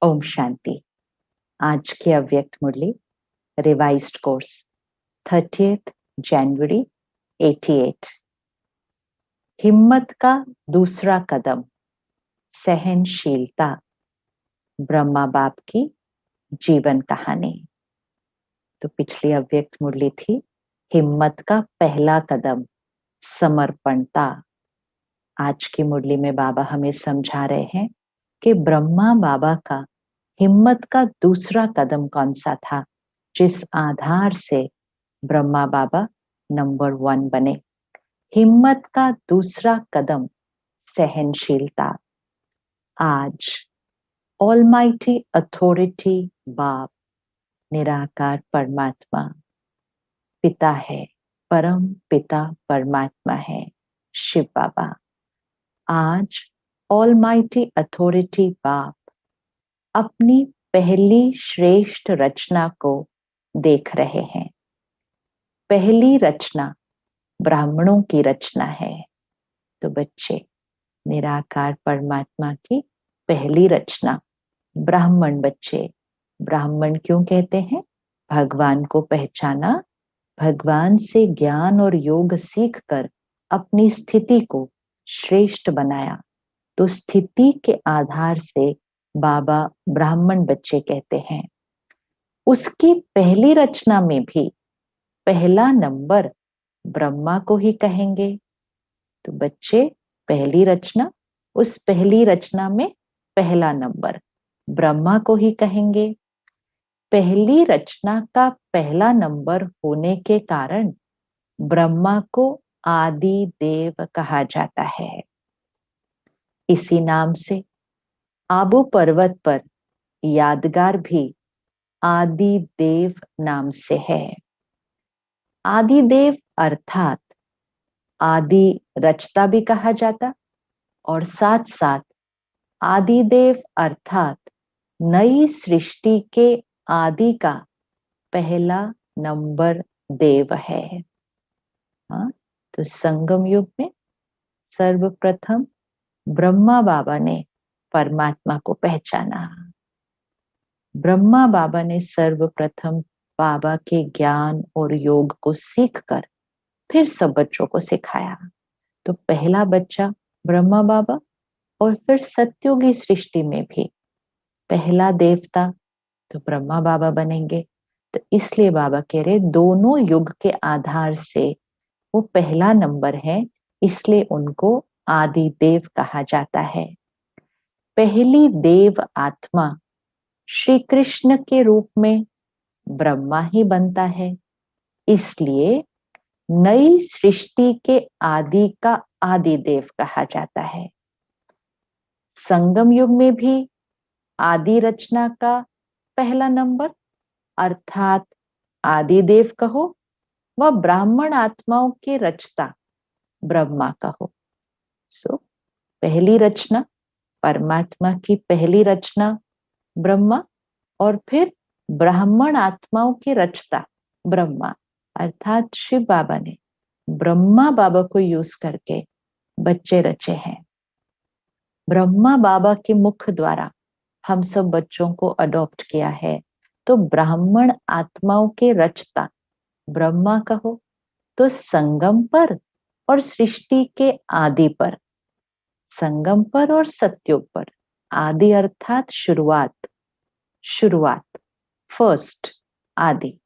ओम शांति। आज की अव्यक्त मुरली रिवाइज्ड कोर्स 30th जनवरी 88। हिम्मत का दूसरा कदम, सहनशीलता। ब्रह्मा बाप की जीवन कहानी। तो पिछली अव्यक्त मुरली थी हिम्मत का पहला कदम, समर्पणता। आज की मुरली में बाबा हमें समझा रहे हैं कि ब्रह्मा बाबा का हिम्मत का दूसरा कदम कौन सा था, जिस आधार से ब्रह्मा बाबा नंबर 1 बने। हिम्मत का दूसरा कदम, सहनशीलता। आज ऑलमाइटी अथॉरिटी बाप, निराकार परमात्मा पिता है, परम पिता परमात्मा है, शिव बाबा। आज ऑलमाइटी अथॉरिटी बाप अपनी पहली श्रेष्ठ रचना को देख रहे हैं। पहली रचना ब्राह्मणों की रचना है। तो बच्चे, निराकार परमात्मा की पहली रचना ब्राह्मण बच्चे। ब्राह्मण क्यों कहते हैं? भगवान को पहचाना, भगवान से ज्ञान और योग सीखकर अपनी स्थिति को श्रेष्ठ बनाया। तो स्थिति के आधार से बाबा ब्राह्मण बच्चे कहते हैं। उसकी पहली रचना में भी पहला नंबर ब्रह्मा को ही कहेंगे। तो बच्चे, पहली रचना, उस पहली रचना में पहला नंबर ब्रह्मा को ही कहेंगे। पहली रचना का पहला नंबर होने के कारण ब्रह्मा को आदि देव कहा जाता है। इसी नाम से आबू पर्वत पर यादगार भी आदि देव नाम से है। आदि देव अर्थात आदि रचता भी कहा जाता, और साथ साथ आदिदेव अर्थात नई सृष्टि के आदि का पहला नंबर देव है। हाँ, तो संगम युग में सर्वप्रथम ब्रह्मा बाबा ने परमात्मा को पहचाना। ब्रह्मा बाबा ने सर्वप्रथम बाबा के ज्ञान और योग को सीखकर फिर सब बच्चों को सिखाया। तो पहला बच्चा ब्रह्मा बाबा, और फिर सत्युगी सृष्टि में भी पहला देवता तो ब्रह्मा बाबा बनेंगे। तो इसलिए बाबा कह रहे दोनों युग के आधार से वो पहला नंबर है, इसलिए उनको आदि देव कहा जाता है। पहली देव आत्मा श्री कृष्ण के रूप में ब्रह्मा ही बनता है, इसलिए नई सृष्टि के आदि का आदि देव कहा जाता है। संगम युग में भी आदि रचना का पहला नंबर अर्थात आदिदेव कहो व ब्राह्मण आत्माओं के रचता ब्रह्मा कहो। सो पहली रचना, परमात्मा की पहली रचना ब्रह्मा, और फिर ब्राह्मण आत्माओं के रचता ब्रह्मा अर्थात शिव बाबा ने ब्रह्मा बाबा को यूज करके बच्चे रचे हैं। ब्रह्मा बाबा के मुख द्वारा हम सब बच्चों को अडॉप्ट किया है। तो ब्राह्मण आत्माओं के रचता ब्रह्मा कहो, तो संगम पर और सृष्टि के आदि पर, संगम पर और सत्युग पर, आदि अर्थात शुरुआत, शुरुआत फर्स्ट, आदि।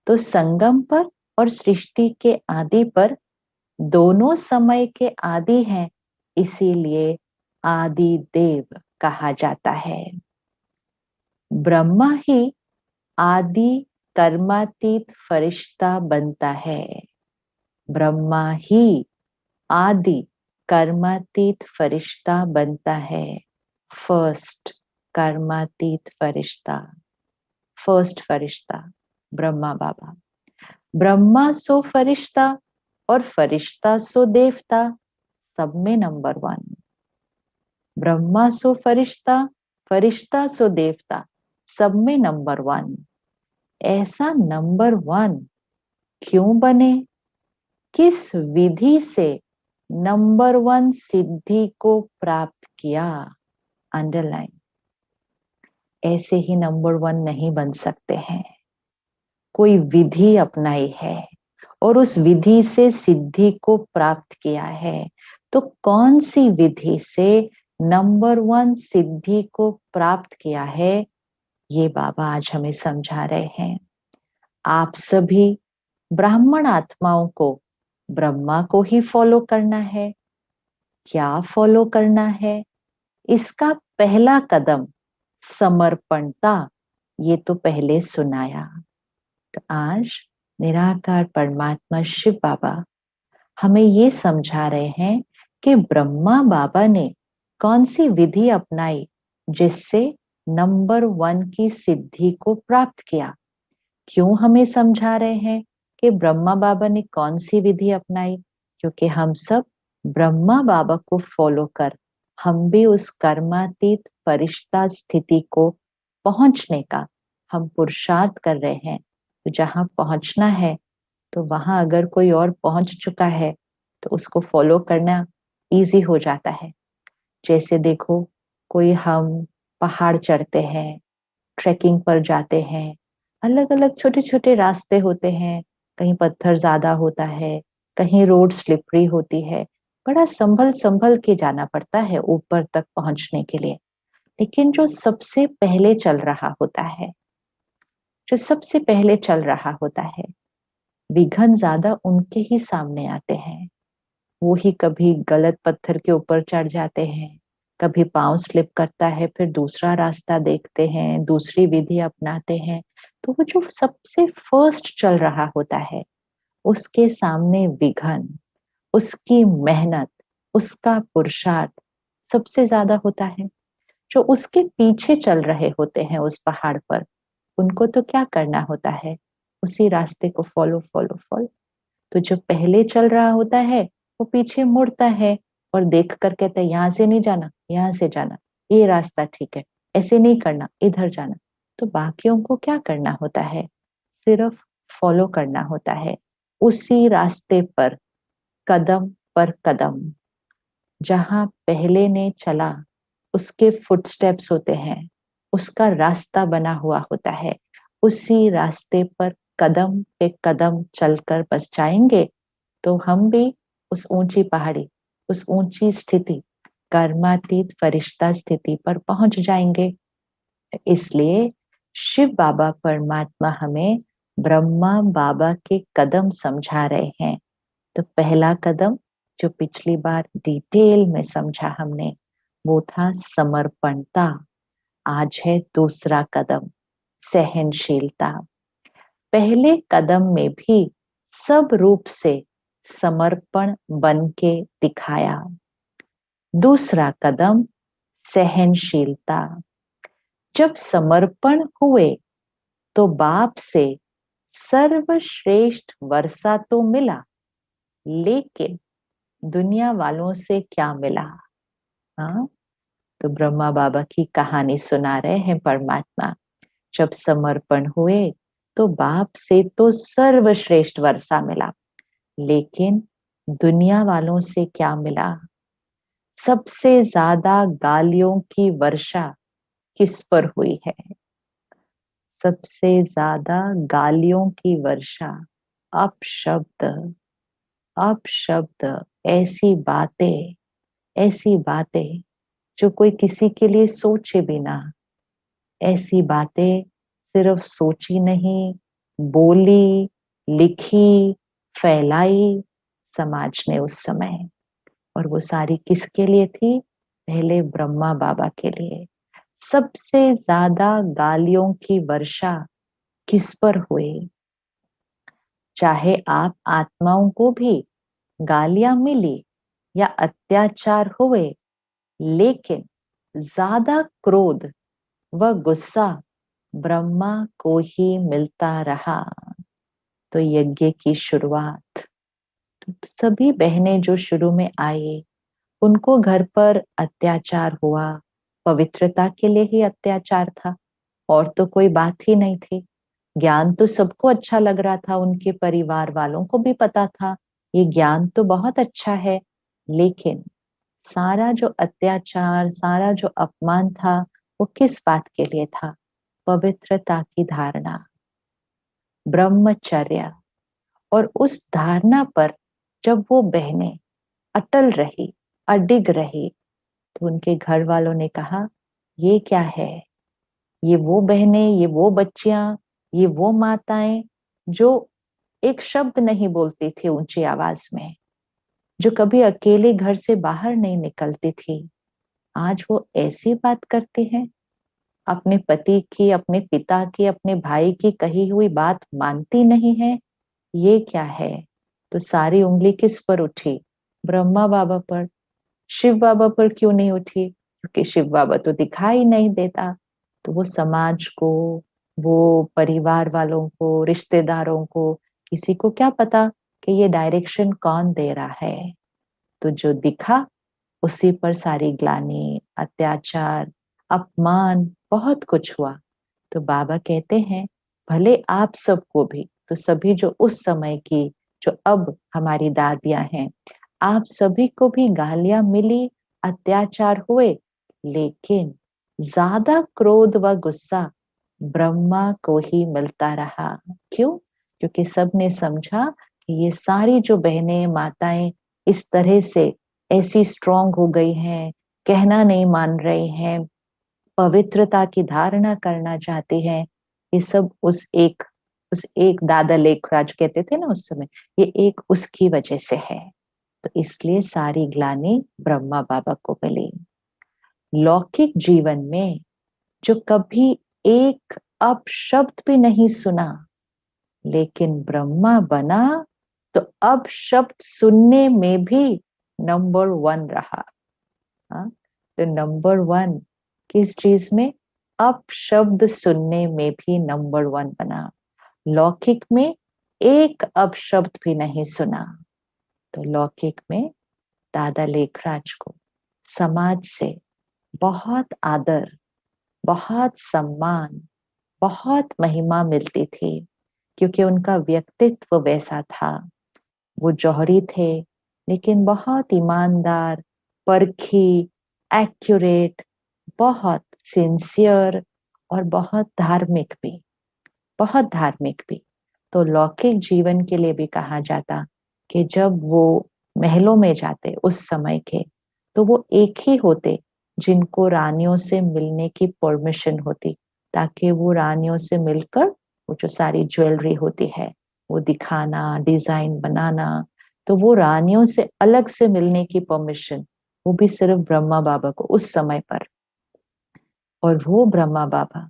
तो संगम पर और सृष्टि के आदि पर दोनों समय के आदि हैं, इसीलिए आदि देव कहा जाता है। ब्रह्मा ही आदि कर्मातीत फरिश्ता बनता है। ब्रह्मा ही आदि कर्मातीत फरिश्ता बनता है। फर्स्ट कर्मातीत फरिश्ता, फर्स्ट फरिश्ता ब्रह्मा बाबा। ब्रह्मा सो फरिश्ता और फरिश्ता सो देवता, सब में नंबर 1। ब्रह्मा सो फरिश्ता, फरिश्ता सो देवता, सब में नंबर 1। ऐसा नंबर 1 क्यों बने? किस विधि से नंबर 1 सिद्धि को प्राप्त किया? अंडरलाइन। ऐसे ही नंबर 1 नहीं बन सकते हैं। कोई विधि अपनाई है और उस विधि से सिद्धि को प्राप्त किया है। तो कौन सी विधि से नंबर 1 सिद्धि को प्राप्त किया है, ये बाबा आज हमें समझा रहे हैं। आप सभी ब्राह्मण आत्माओं को ब्रह्मा को ही फॉलो करना है। क्या फॉलो करना है? इसका पहला कदम समर्पणता, ये तो पहले सुनाया। तो आज निराकार परमात्मा शिव बाबा हमें ये समझा रहे हैं कि ब्रह्मा बाबा ने कौन सी विधि अपनाई जिससे नंबर 1 की सिद्धि को प्राप्त किया। क्यों हमें समझा रहे हैं कि ब्रह्मा बाबा ने कौन सी विधि अपनाई? क्योंकि हम सब ब्रह्मा बाबा को फॉलो कर हम भी उस कर्मातीत फरिश्ता स्थिति को पहुंचने का हम पुरुषार्थ कर रहे हैं। तो जहां पहुंचना है, तो वहां अगर कोई और पहुंच चुका है तो उसको फॉलो करना इजी हो जाता है। जैसे देखो, कोई हम पहाड़ चढ़ते हैं, ट्रैकिंग पर जाते हैं, अलग अलग छोटे छोटे रास्ते होते हैं, कहीं पत्थर ज्यादा होता है, कहीं रोड स्लिपरी होती है, बड़ा संभल संभल के जाना पड़ता है ऊपर तक पहुंचने के लिए। लेकिन जो सबसे पहले चल रहा होता है, जो सबसे पहले चल रहा होता है, विघ्न ज्यादा उनके ही सामने आते हैं। वो ही कभी गलत पत्थर के ऊपर चढ़ जाते हैं, कभी पांव स्लिप करता है, फिर दूसरा रास्ता देखते हैं, दूसरी विधि अपनाते हैं। तो वो जो सबसे फर्स्ट चल रहा होता है, उसके सामने विघ्न, उसकी मेहनत, उसका पुरुषार्थ सबसे ज्यादा होता है। जो उसके पीछे चल रहे होते हैं उस पहाड़ पर, उनको तो क्या करना होता है? उसी रास्ते को फॉलो फॉलो फॉलो। तो जो पहले चल रहा होता है वो पीछे मुड़ता है और देख कर कहता है यहाँ से नहीं जाना, यहाँ से जाना, ये रास्ता ठीक है, ऐसे नहीं करना, इधर जाना। तो बाकियों को क्या करना होता है? सिर्फ फॉलो करना होता है उसी रास्ते पर कदम। जहां पहले ने चला उसके फुटस्टेप्स होते हैं, उसका रास्ता बना हुआ होता है। उसी रास्ते पर कदम पे कदम चलकर बस जाएंगे तो हम भी उस ऊंची पहाड़ी, उस ऊंची स्थिति, कर्मातीत फरिश्ता स्थिति पर पहुंच जाएंगे। इसलिए शिव बाबा परमात्मा हमें ब्रह्मा बाबा के कदम समझा रहे हैं। तो पहला कदम जो पिछली बार डिटेल में समझा हमने, वो था समर्पणता। आज है दूसरा कदम, सहनशीलता। पहले कदम में भी सब रूप से समर्पण बन के दिखाया। दूसरा कदम सहनशीलता। जब समर्पण हुए तो बाप से सर्वश्रेष्ठ वर्षा तो मिला, लेकिन दुनिया वालों से क्या मिला? हाँ, तो ब्रह्मा बाबा की कहानी सुना रहे हैं परमात्मा। जब समर्पण हुए तो बाप से तो सर्वश्रेष्ठ वर्षा मिला, लेकिन दुनिया वालों से क्या मिला? सबसे ज्यादा गालियों की वर्षा किस पर हुई है? सबसे ज्यादा गालियों की वर्षा, अपशब्द, अपशब्द, ऐसी बातें जो कोई किसी के लिए सोचे भी ना। ऐसी बातें सिर्फ सोची नहीं, बोली, लिखी, फैलाई समाज ने उस समय। और वो सारी किसके लिए थी? पहले ब्रह्मा बाबा के लिए। सबसे ज्यादा गालियों की वर्षा किस पर हुई? चाहे आप आत्माओं को भी गालियां मिली या अत्याचार हुए, लेकिन ज्यादा क्रोध व गुस्सा ब्रह्मा को ही मिलता रहा। तो यज्ञ की शुरुआत, तो सभी बहनें जो शुरू में आई, उनको घर पर अत्याचार हुआ, पवित्रता के लिए ही अत्याचार था, और तो कोई बात ही नहीं थी। ज्ञान तो सबको अच्छा लग रहा था, उनके परिवार वालों को भी पता था ये ज्ञान तो बहुत अच्छा है। लेकिन सारा जो अत्याचार, सारा जो अपमान था, वो किस बात के लिए था? पवित्रता की धारणा, ब्रह्मचर्य, और उस धारणा पर जब वो बहनें अटल रही, अडिग रही, तो उनके घर वालों ने कहा, ये क्या है? ये वो बहनें, ये वो बच्चियां, ये वो माताएं जो एक शब्द नहीं बोलती थी ऊंची आवाज में, जो कभी अकेले घर से बाहर नहीं निकलती थी, आज वो ऐसी बात करती हैं, अपने पति की, अपने पिता की, अपने भाई की कही हुई बात मानती नहीं है। ये क्या है? तो सारी उंगली किस पर उठी? ब्रह्मा बाबा पर। शिव बाबा पर क्यों नहीं उठी? क्योंकि शिव बाबा तो दिखाई नहीं देता। तो वो समाज को, वो परिवार वालों को, रिश्तेदारों को, किसी को क्या पता कि ये डायरेक्शन कौन दे रहा है। तो जो दिखा उसी पर सारी ग्लानि, अत्याचार, अपमान, बहुत कुछ हुआ। तो बाबा कहते हैं, भले आप सबको भी, तो सभी जो उस समय की, जो अब हमारी दादियां हैं, आप सभी को भी गालियां मिली, अत्याचार हुए, लेकिन ज्यादा क्रोध व गुस्सा ब्रह्मा को ही मिलता रहा। क्यों? क्योंकि सबने समझा कि ये सारी जो बहनें, माताएं इस तरह से ऐसी स्ट्रांग हो गई हैं, कहना नहीं मान रही हैं, पवित्रता की धारणा करना चाहती हैं, ये सब उस एक दादा लेखराज कहते थे ना उस समय, ये एक उसकी वजह से है। तो इसलिए सारी ग्लानि ब्रह्मा बाबा को मिली। लौकिक जीवन में जो कभी एक अपशब्द भी नहीं सुना, लेकिन ब्रह्मा बना, तो अब शब्द सुनने में भी नंबर वन रहा। हाँ? तो नंबर वन किस चीज में? अपशब्द सुनने में भी नंबर वन बना। लौकिक में एक अपशब्द भी नहीं सुना। तो लौकिक में दादा लेखराज को समाज से बहुत आदर, बहुत सम्मान, बहुत महिमा मिलती थी, क्योंकि उनका व्यक्तित्व वैसा था। वो जौहरी थे, लेकिन बहुत ईमानदार, परखी, एक्यूरेट, बहुत सिंसियर, और बहुत धार्मिक भी, बहुत धार्मिक भी। तो लौकिक जीवन के लिए भी कहा जाता कि जब वो महलों में जाते उस समय के, तो वो एक ही होते जिनको रानियों से मिलने की परमिशन होती, ताकि वो रानियों से मिलकर वो जो सारी ज्वेलरी होती है वो दिखाना, डिजाइन बनाना। तो वो रानियों से अलग से मिलने की परमिशन वो भी सिर्फ ब्रह्मा बाबा को उस समय पर। और वो ब्रह्मा बाबा,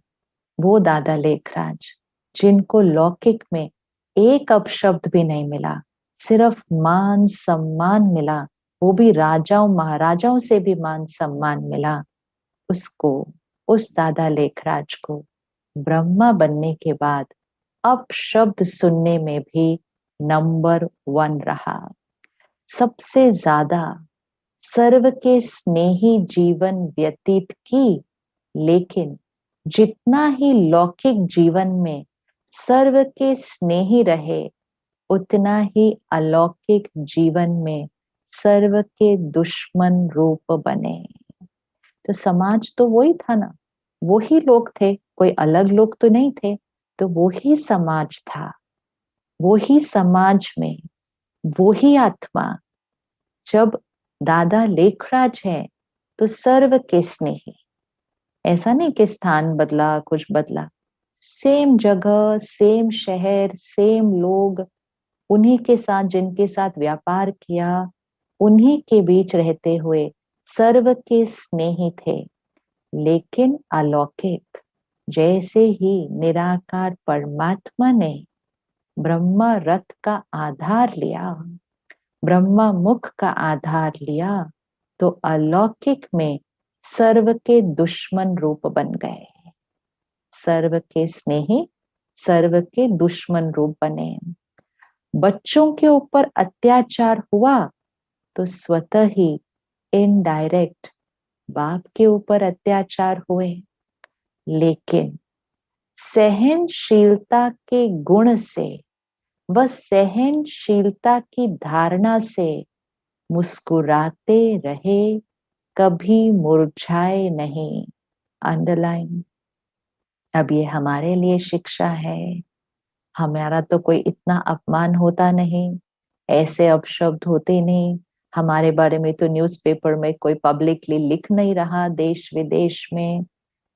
वो दादा लेखराज, जिनको लौकिक में एक अपशब्द भी नहीं मिला, सिर्फ मान सम्मान मिला, वो भी राजाओं महाराजाओं से भी मान सम्मान मिला, उसको, उस दादा लेखराज को ब्रह्मा बनने के बाद अपशब्द सुनने में भी नंबर वन रहा। सबसे ज्यादा सर्व के स्नेही जीवन व्यतीत की, लेकिन जितना ही लौकिक जीवन में सर्व के स्नेही रहे, उतना ही अलौकिक जीवन में सर्व के दुश्मन रूप बने। तो समाज तो वही था ना, वो ही लोग थे, कोई अलग लोग तो नहीं थे। तो वो ही समाज था, वो ही समाज में वो ही आत्मा। जब दादा लेखराज है तो सर्व के स्नेही, ऐसा नहीं कि स्थान बदला, कुछ बदला, सेम जगह, सेम शहर, सेम लोग, उन्हीं के साथ जिनके साथ व्यापार किया, उन्हीं के बीच रहते हुए सर्व के स्नेही थे, लेकिन अलौकिक। जैसे ही निराकार परमात्मा ने ब्रह्मा रथ का आधार लिया, ब्रह्मा मुख का आधार लिया, तो अलौकिक में सर्व के दुश्मन रूप बन गए, सर्व के स्नेही सर्व के दुश्मन रूप बने। बच्चों के ऊपर अत्याचार हुआ तो स्वतः ही इनडायरेक्ट बाप के ऊपर अत्याचार हुए, लेकिन सहनशीलता के गुण से, व सहनशीलता की धारणा से मुस्कुराते रहे, कभी मुरझाए नहीं। अंडरलाइन। अब ये हमारे लिए शिक्षा है। हमारा तो कोई इतना अपमान होता नहीं, ऐसे अपशब्द होते नहीं, हमारे बारे में तो न्यूज़पेपर में कोई पब्लिकली लिख नहीं रहा देश विदेश में।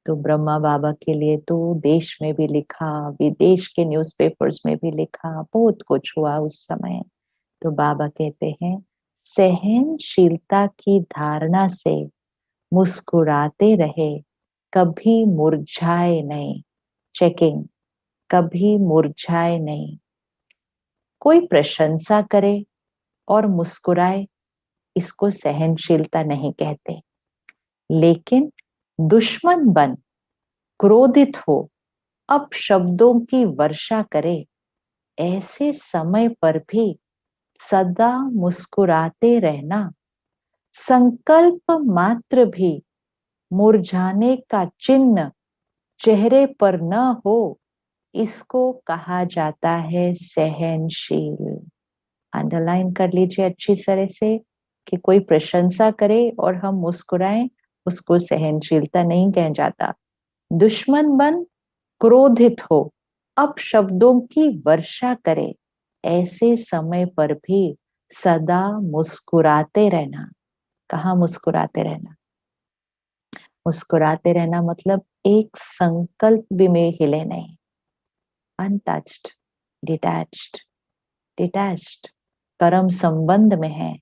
तो ब्रह्मा बाबा के लिए तो देश में भी लिखा, विदेश के न्यूज़पेपर्स में भी लिखा, बहुत कुछ हुआ उस समय। तो बाबा कहते हैं सहनशीलता की धारणा से मुस्कुराते रहे, कभी मुरझाए नहीं। चेकिंग, कभी मुरझाए नहीं। कोई प्रशंसा करे और मुस्कुराए, इसको सहनशीलता नहीं कहते। लेकिन दुश्मन बन क्रोधित हो अपशब्दों की वर्षा करे, ऐसे समय पर भी सदा मुस्कुराते रहना, संकल्प मात्र भी मुरझाने का चिन्ह चेहरे पर न हो, इसको कहा जाता है सहनशील। अंडरलाइन कर लीजिए अच्छी तरह से कि कोई प्रशंसा करे और हम मुस्कुराएं, उसको सहनशीलता नहीं कहा जाता। दुश्मन बन क्रोधित हो अपशब्दों की वर्षा करे, ऐसे समय पर भी सदा मुस्कुराते रहना। कहाँ मुस्कुराते रहना? मुस्कुराते रहना मतलब एक संकल्प भी में हिले नहीं। Untouched, detached, detached. कर्म संबंध में है,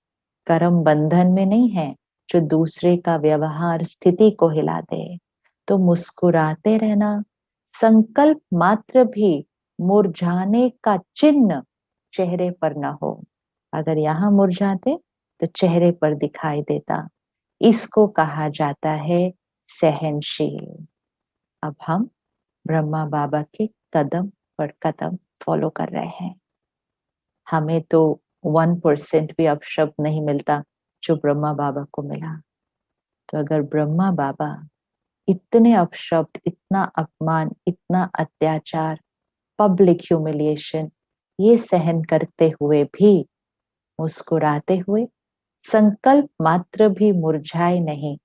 कर्म बंधन में नहीं है जो दूसरे का व्यवहार स्थिति को हिला दे। तो मुस्कुराते रहना, संकल्प मात्र भी मुरझाने का चिन्ह चेहरे पर न हो। अगर यहाँ मुरझाते तो चेहरे पर दिखाई देता, इसको कहा जाता है सहनशील। अब हम ब्रह्मा बाबा के कदम पर कदम फॉलो कर रहे हैं। हमें तो 1% भी अपशब्द नहीं मिलता जो ब्रह्मा बाबा को मिला। तो अगर ब्रह्मा बाबा इतने अपशब्द, इतना अपमान, इतना अत्याचार, पब्लिक ह्यूमिलिएशन ये सहन करते हुए भी मुस्कुराते हुए संकल्प मात्र भी मुरझाए नहीं,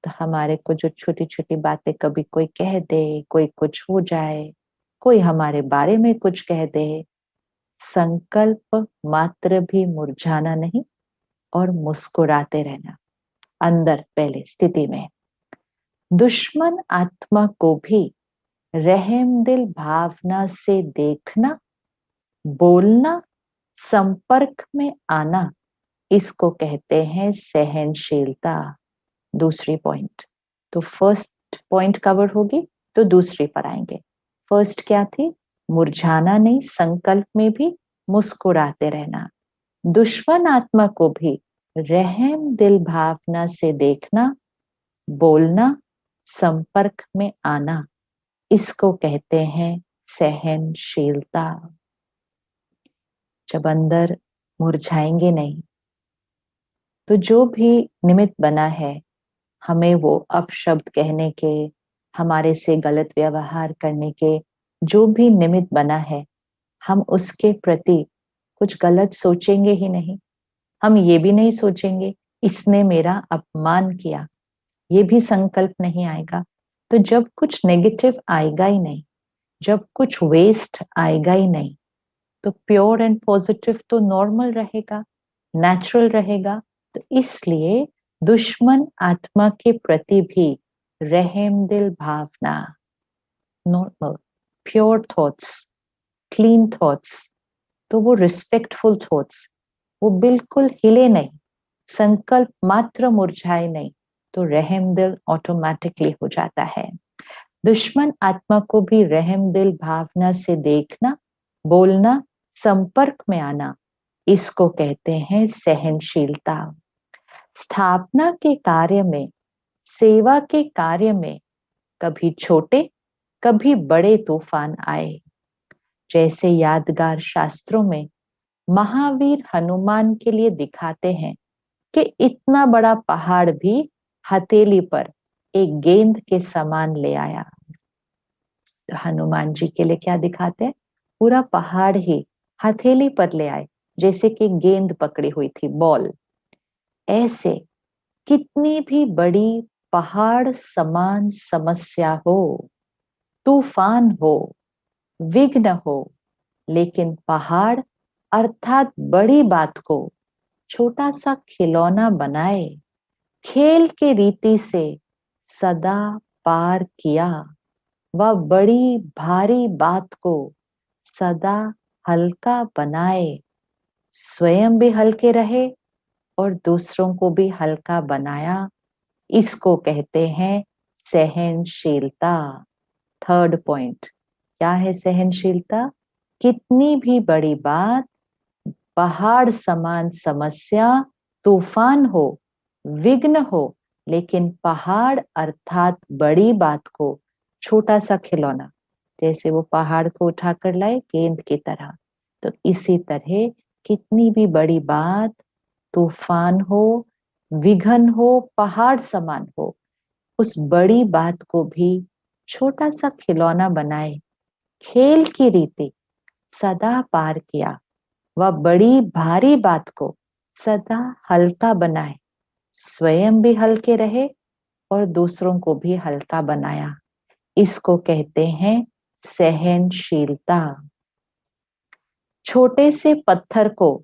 तो हमारे को जो छोटी छोटी बातें कभी कोई कह दे, कोई कुछ हो जाए, कोई हमारे बारे में कुछ कह दे, संकल्प मात्र भी मुरझाना नहीं और मुस्कुराते रहना अंदर पहले स्थिति में। दुश्मन आत्मा को भी रहम दिल भावना से देखना, बोलना, संपर्क में आना, इसको कहते हैं सहनशीलता। दूसरी पॉइंट, तो फर्स्ट पॉइंट कवर होगी तो दूसरी पर आएंगे। फर्स्ट क्या थी? मुरझाना नहीं, संकल्प में भी मुस्कुराते रहना। दुश्मन आत्मा को भी रहम दिल भावना से देखना, बोलना, संपर्क में आना, इसको कहते हैं सहनशीलता। जब अंदर मुरझाएंगे नहीं तो जो भी निमित्त बना है हमें वो अपशब्द कहने के, हमारे से गलत व्यवहार करने के, जो भी निमित्त बना है, हम उसके प्रति कुछ गलत सोचेंगे ही नहीं। हम ये भी नहीं सोचेंगे इसने मेरा अपमान किया, ये भी संकल्प नहीं आएगा। तो जब कुछ नेगेटिव आएगा ही नहीं, जब कुछ वेस्ट आएगा ही नहीं, तो प्योर एंड पॉजिटिव तो नॉर्मल रहेगा, नेचुरल रहेगा। तो इसलिए दुश्मन आत्मा के प्रति भी रहम दिल भावना, normal, pure thoughts, clean thoughts, तो वो रिस्पेक्टफुल थॉट्स, वो बिल्कुल हिले नहीं, संकल्प मात्र मुरझाए नहीं, तो रहम दिल ऑटोमेटिकली हो जाता है। दुश्मन आत्मा को भी रहम दिल भावना से देखना, बोलना, संपर्क में आना, इसको कहते हैं सहनशीलता। स्थापना के कार्य में, सेवा के कार्य में कभी छोटे कभी बड़े तूफान आए। जैसे यादगार शास्त्रों में महावीर हनुमान के लिए दिखाते हैं कि इतना बड़ा पहाड़ भी हथेली पर एक गेंद के समान ले आया। हनुमान जी के लिए क्या दिखाते हैं? पूरा पहाड़ ही हथेली पर ले आए, जैसे कि गेंद पकड़ी हुई थी, बॉल। ऐसे कितनी भी बड़ी पहाड़ समान समस्या हो, तूफान हो, विघ्न हो, लेकिन पहाड़ अर्थात बड़ी बात को छोटा सा खिलौना बनाए, खेल की रीति से सदा पार किया। वह बड़ी भारी बात को सदा हल्का बनाए, स्वयं भी हल्के रहे और दूसरों को भी हल्का बनाया। इसको कहते हैं सहनशीलता। थर्ड पॉइंट क्या है सहनशीलता? कितनी भी बड़ी बात, पहाड़ समान समस्या, तूफान हो, विघ्न हो, लेकिन पहाड़ अर्थात बड़ी बात को छोटा सा खिलौना, जैसे वो पहाड़ को उठाकर लाए गेंद की तरह, तो इसी तरह कितनी भी बड़ी बात, तूफान हो, विघन हो, पहाड़ समान हो, उस बड़ी बात को भी छोटा सा खिलौना बनाए, खेल की रीति सदा पार किया। वह बड़ी भारी बात को सदा हल्का बनाए, स्वयं भी हल्के रहे और दूसरों को भी हल्का बनाया। इसको कहते हैं सहनशीलता। छोटे से पत्थर को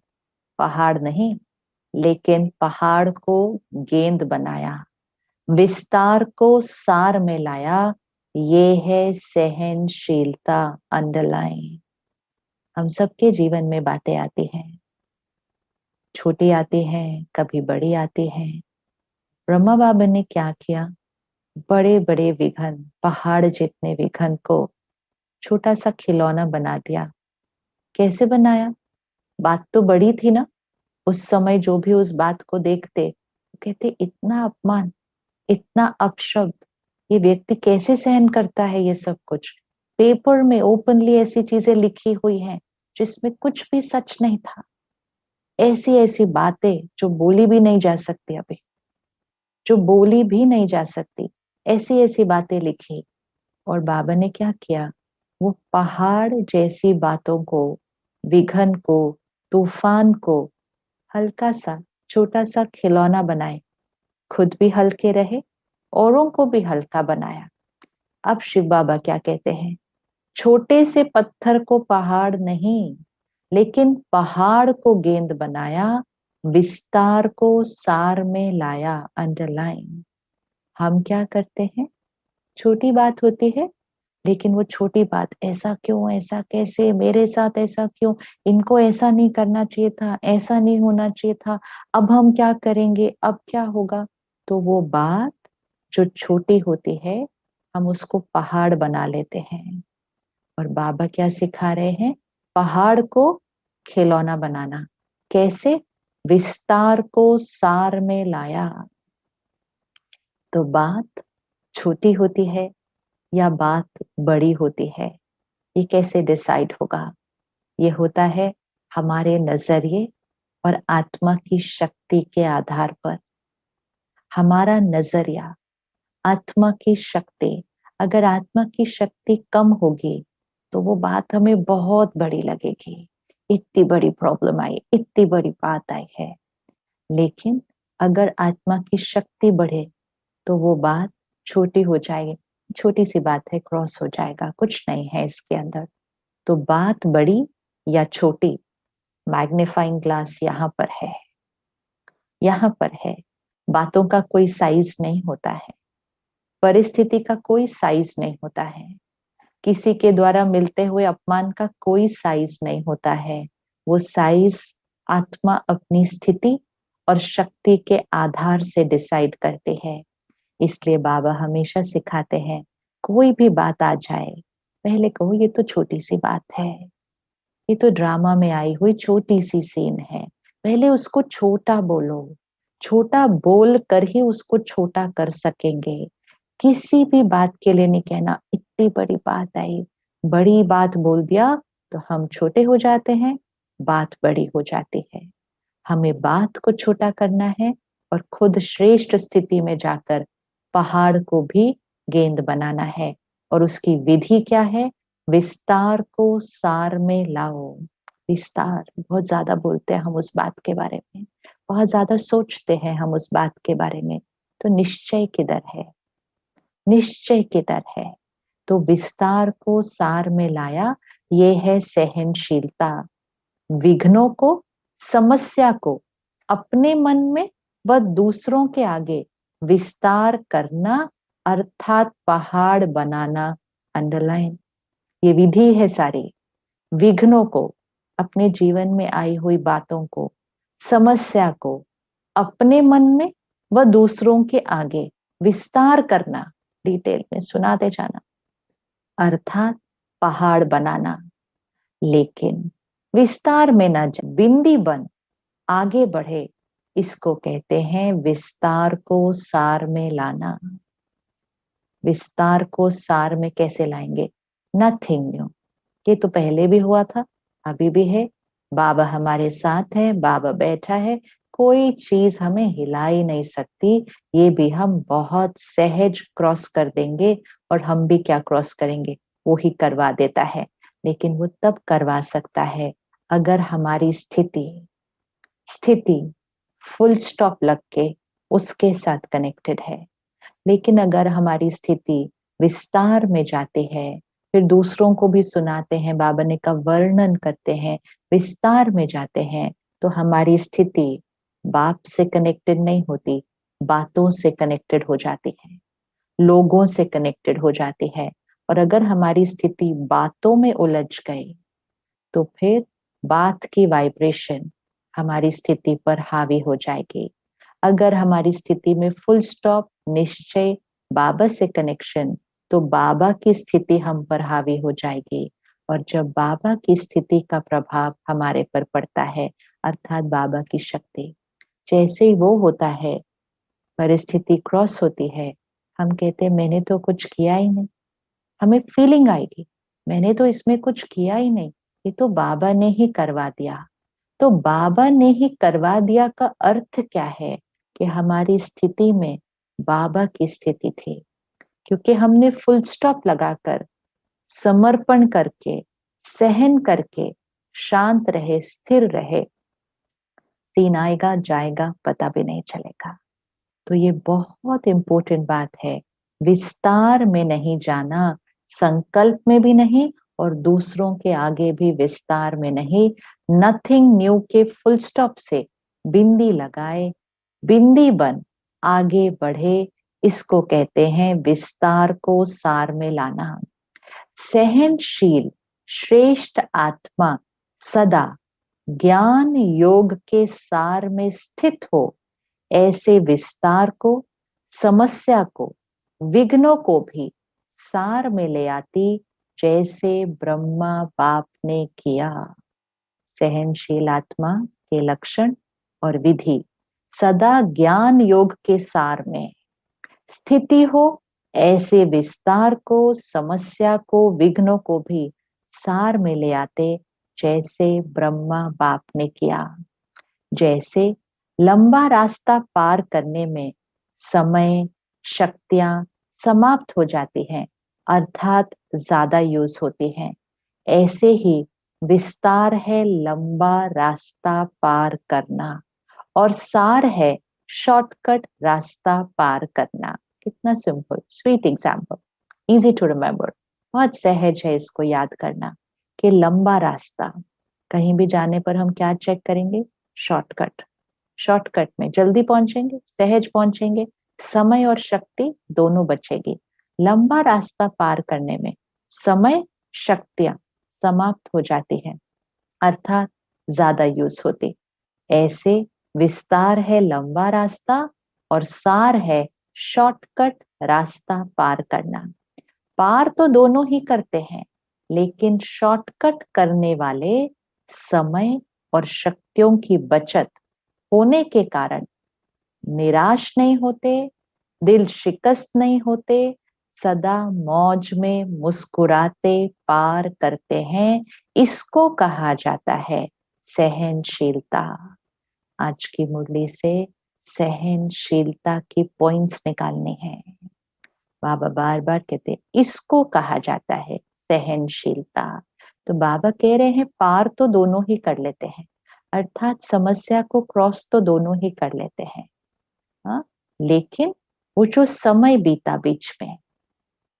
पहाड़ नहीं, लेकिन पहाड़ को गेंद बनाया, विस्तार को सार में लाया। ये है सहनशीलता। अंडरलाइन। हम सबके जीवन में बातें आती हैं, छोटी आती हैं, कभी बड़ी आती हैं। ब्रह्मा बाबा ने क्या किया? बड़े बड़े विघन, पहाड़ जितने विघन को छोटा सा खिलौना बना दिया। कैसे बनाया? बात तो बड़ी थी ना। उस समय जो भी उस बात को देखते, वो कहते इतना अपमान, इतना अपशब्द, ये व्यक्ति कैसे सहन करता है ये सब कुछ? पेपर में ओपनली ऐसी चीजें लिखी हुई हैं जिसमें कुछ भी सच नहीं था। ऐसी ऐसी बातें जो बोली भी नहीं जा सकती, अभी जो बोली भी नहीं जा सकती, ऐसी ऐसी बातें लिखी। और बाबा ने क्या किया? वो पहाड़ जैसी बातों को, विघन को, तूफान को हल्का सा छोटा सा खिलौना बनाए, खुद भी हल्के रहे, औरों को भी हल्का बनाया। अब शिव बाबा क्या कहते हैं? छोटे से पत्थर को पहाड़ नहीं, लेकिन पहाड़ को गेंद बनाया, विस्तार को सार में लाया। अंडरलाइन। हम क्या करते हैं? छोटी बात होती है, लेकिन वो छोटी बात, ऐसा क्यों, ऐसा कैसे, मेरे साथ ऐसा क्यों, इनको ऐसा नहीं करना चाहिए था, ऐसा नहीं होना चाहिए था, अब हम क्या करेंगे, अब क्या होगा? तो वो बात जो छोटी होती है, हम उसको पहाड़ बना लेते हैं। और बाबा क्या सिखा रहे हैं? पहाड़ को खिलौना बनाना। कैसे? विस्तार को सार में लाया। तो बात छोटी होती है या बात बड़ी होती है, ये कैसे डिसाइड होगा? ये होता है हमारे नजरिए और आत्मा की शक्ति के आधार पर। हमारा नजरिया, आत्मा की शक्ति, अगर आत्मा की शक्ति कम होगी तो वो बात हमें बहुत बड़ी लगेगी। इतनी बड़ी प्रॉब्लम आई, इतनी बड़ी बात आई है। लेकिन अगर आत्मा की शक्ति बढ़े तो वो बात छोटी हो जाएगी। छोटी सी बात है, क्रॉस हो जाएगा, कुछ नहीं है इसके अंदर। तो बात बड़ी या छोटी, मैग्नीफाइंग ग्लास यहाँ पर है, यहाँ पर है। बातों का कोई साइज नहीं होता है, परिस्थिति का कोई साइज नहीं होता है, किसी के द्वारा मिलते हुए अपमान का कोई साइज नहीं होता है। वो साइज आत्मा अपनी स्थिति और शक्ति के आधार से डिसाइड करते हैं। इसलिए बाबा हमेशा सिखाते हैं, कोई भी बात आ जाए, पहले कहो ये तो छोटी सी बात है, ये तो ड्रामा में आई हुई छोटी सी सीन है। पहले उसको छोटा बोलो, छोटा बोल कर ही उसको छोटा कर सकेंगे। किसी भी बात के लिए नहीं कहना इतनी बड़ी बात आई, बड़ी बात बोल दिया तो हम छोटे हो जाते हैं, बात बड़ी हो जाती है। हमें बात को छोटा करना है और खुद श्रेष्ठ स्थिति में जाकर पहाड़ को भी गेंद बनाना है। और उसकी विधि क्या है? विस्तार को सार में लाओ। विस्तार, बहुत ज्यादा बोलते हैं हम उस बात के बारे में, बहुत ज्यादा सोचते हैं हम उस बात के बारे में। तो निश्चय किधर है? निश्चय किधर है? तो विस्तार को सार में लाया, ये है सहनशीलता। विघ्नों को, समस्या को अपने मन में व दूसरों के आगे विस्तार करना, अर्थात पहाड़ बनाना। अंडरलाइन, ये विधि है सारी। विघ्नों को, अपने जीवन में आई हुई बातों को, समस्या को अपने मन में व दूसरों के आगे विस्तार करना, डिटेल में सुनाते जाना, अर्थात पहाड़ बनाना। लेकिन विस्तार में न बिंदी बन आगे बढ़े, इसको कहते हैं विस्तार को सार में लाना। विस्तार को सार में कैसे लाएंगे? नथिंग न्यू, ये तो पहले भी हुआ था, अभी भी है। बाबा हमारे साथ है, बाबा बैठा है, कोई चीज हमें हिला ही नहीं सकती। ये भी हम बहुत सहज क्रॉस कर देंगे। और हम भी क्या क्रॉस करेंगे, वो ही करवा देता है। लेकिन वो तब करवा सकता है अगर हमारी स्थिति स्थिति फुल स्टॉप लग के उसके साथ कनेक्टेड है। लेकिन अगर हमारी स्थिति विस्तार में जाती है, फिर दूसरों को भी सुनाते हैं, बाबा ने का वर्णन करते हैं, विस्तार में जाते हैं, तो हमारी स्थिति बाप से कनेक्टेड नहीं होती, बातों से कनेक्टेड हो जाती है, लोगों से कनेक्टेड हो जाती है। और अगर हमारी स्थिति बातों में उलझ गई, तो फिर बात की वाइब्रेशन हमारी स्थिति पर हावी हो जाएगी। अगर हमारी स्थिति में फुल स्टॉप निश्चय, बाबा से कनेक्शन, तो बाबा की स्थिति हम पर हावी हो जाएगी। और जब बाबा की स्थिति का प्रभाव हमारे पर पड़ता है, अर्थात बाबा की शक्ति, जैसे ही वो होता है, परिस्थिति क्रॉस होती है, हम कहते हैं मैंने तो कुछ किया ही नहीं। हमें फीलिंग आएगी मैंने तो इसमें कुछ किया ही नहीं, ये तो बाबा ने ही करवा दिया। तो बाबा ने ही करवा दिया का अर्थ क्या है? कि हमारी स्थिति में बाबा की स्थिति थी, क्योंकि हमने फुल स्टॉप लगाकर, समर्पण करके, सहन करके, शांत रहे, स्थिर रहे, सीन आएगा जाएगा पता भी नहीं चलेगा। तो ये बहुत इंपॉर्टेंट बात है। विस्तार में नहीं जाना, संकल्प में भी नहीं, और दूसरों के आगे भी विस्तार में नहीं। नथिंग न्यू के फुल स्टॉप से बिंदी लगाए, बिंदी बन आगे बढ़े, इसको कहते हैं विस्तार को सार में लाना। सहनशील श्रेष्ठ आत्मा सदा ज्ञान योग के सार में स्थित हो, ऐसे विस्तार को, समस्या को, विघ्नों को भी सार में ले आती, जैसे ब्रह्मा बाप ने किया। सहनशील आत्मा के लक्षण और विधि, सदा ज्ञान योग के सार में स्थिति हो, ऐसे विस्तार को, समस्या को, विघ्नों को भी सार में ले आते, जैसे ब्रह्मा बाप ने किया। जैसे लंबा रास्ता पार करने में समय, शक्तियां समाप्त हो जाती हैं, अर्थात ज्यादा यूज होती हैं, ऐसे ही विस्तार है लंबा रास्ता पार करना, और सार है शॉर्टकट रास्ता पार करना। कितना simple, sweet example, easy to remember, बहुत सहज है इसको याद करना। कि लंबा रास्ता, कहीं भी जाने पर हम क्या चेक करेंगे? शॉर्टकट। शॉर्टकट में जल्दी पहुंचेंगे, सहज पहुंचेंगे, समय और शक्ति दोनों बचेगी। लंबा रास्ता पार करने में समय, शक्तियां समाप्त हो जाती है, अर्थात ज्यादा यूज होती। ऐसे विस्तार है लंबा रास्ता, और सार है शॉर्टकट रास्ता पार करना। पार तो दोनों ही करते हैं, लेकिन शॉर्टकट करने वाले समय और शक्तियों की बचत होने के कारण निराश नहीं होते, दिल शिकस्त नहीं होते, सदा मौज में मुस्कुराते पार करते हैं। इसको कहा जाता है सहनशीलता। आज की मुरली से सहनशीलता की पॉइंट्स निकालने हैं। बाबा बार बार कहते हैं इसको कहा जाता है सहनशीलता। तो बाबा कह रहे हैं पार तो दोनों ही कर लेते हैं, अर्थात समस्या को क्रॉस तो दोनों ही कर लेते हैं। हाँ, लेकिन वो जो समय बीता बीच में,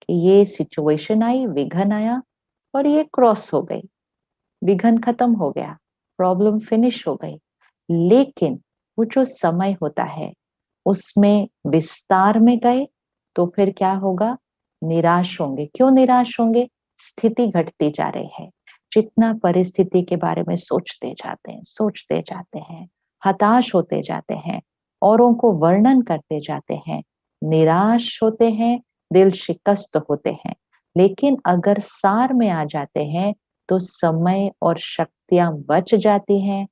कि ये सिचुएशन आई, विघन आया और ये क्रॉस हो गई, विघन खत्म हो गया, प्रॉब्लम फिनिश हो गई। लेकिन वो जो समय होता है उसमें विस्तार में गए तो फिर क्या होगा, निराश होंगे। क्यों निराश होंगे? स्थिति घटती जा रही है। जितना परिस्थिति के बारे में सोचते जाते हैं, हताश होते जाते हैं, औरों को वर्णन करते जाते हैं, निराश होते हैं, दिल शिकस्त होते हैं। लेकिन अगर सार में आ जाते हैं तो समय और शक्तियां बच जाती हैं,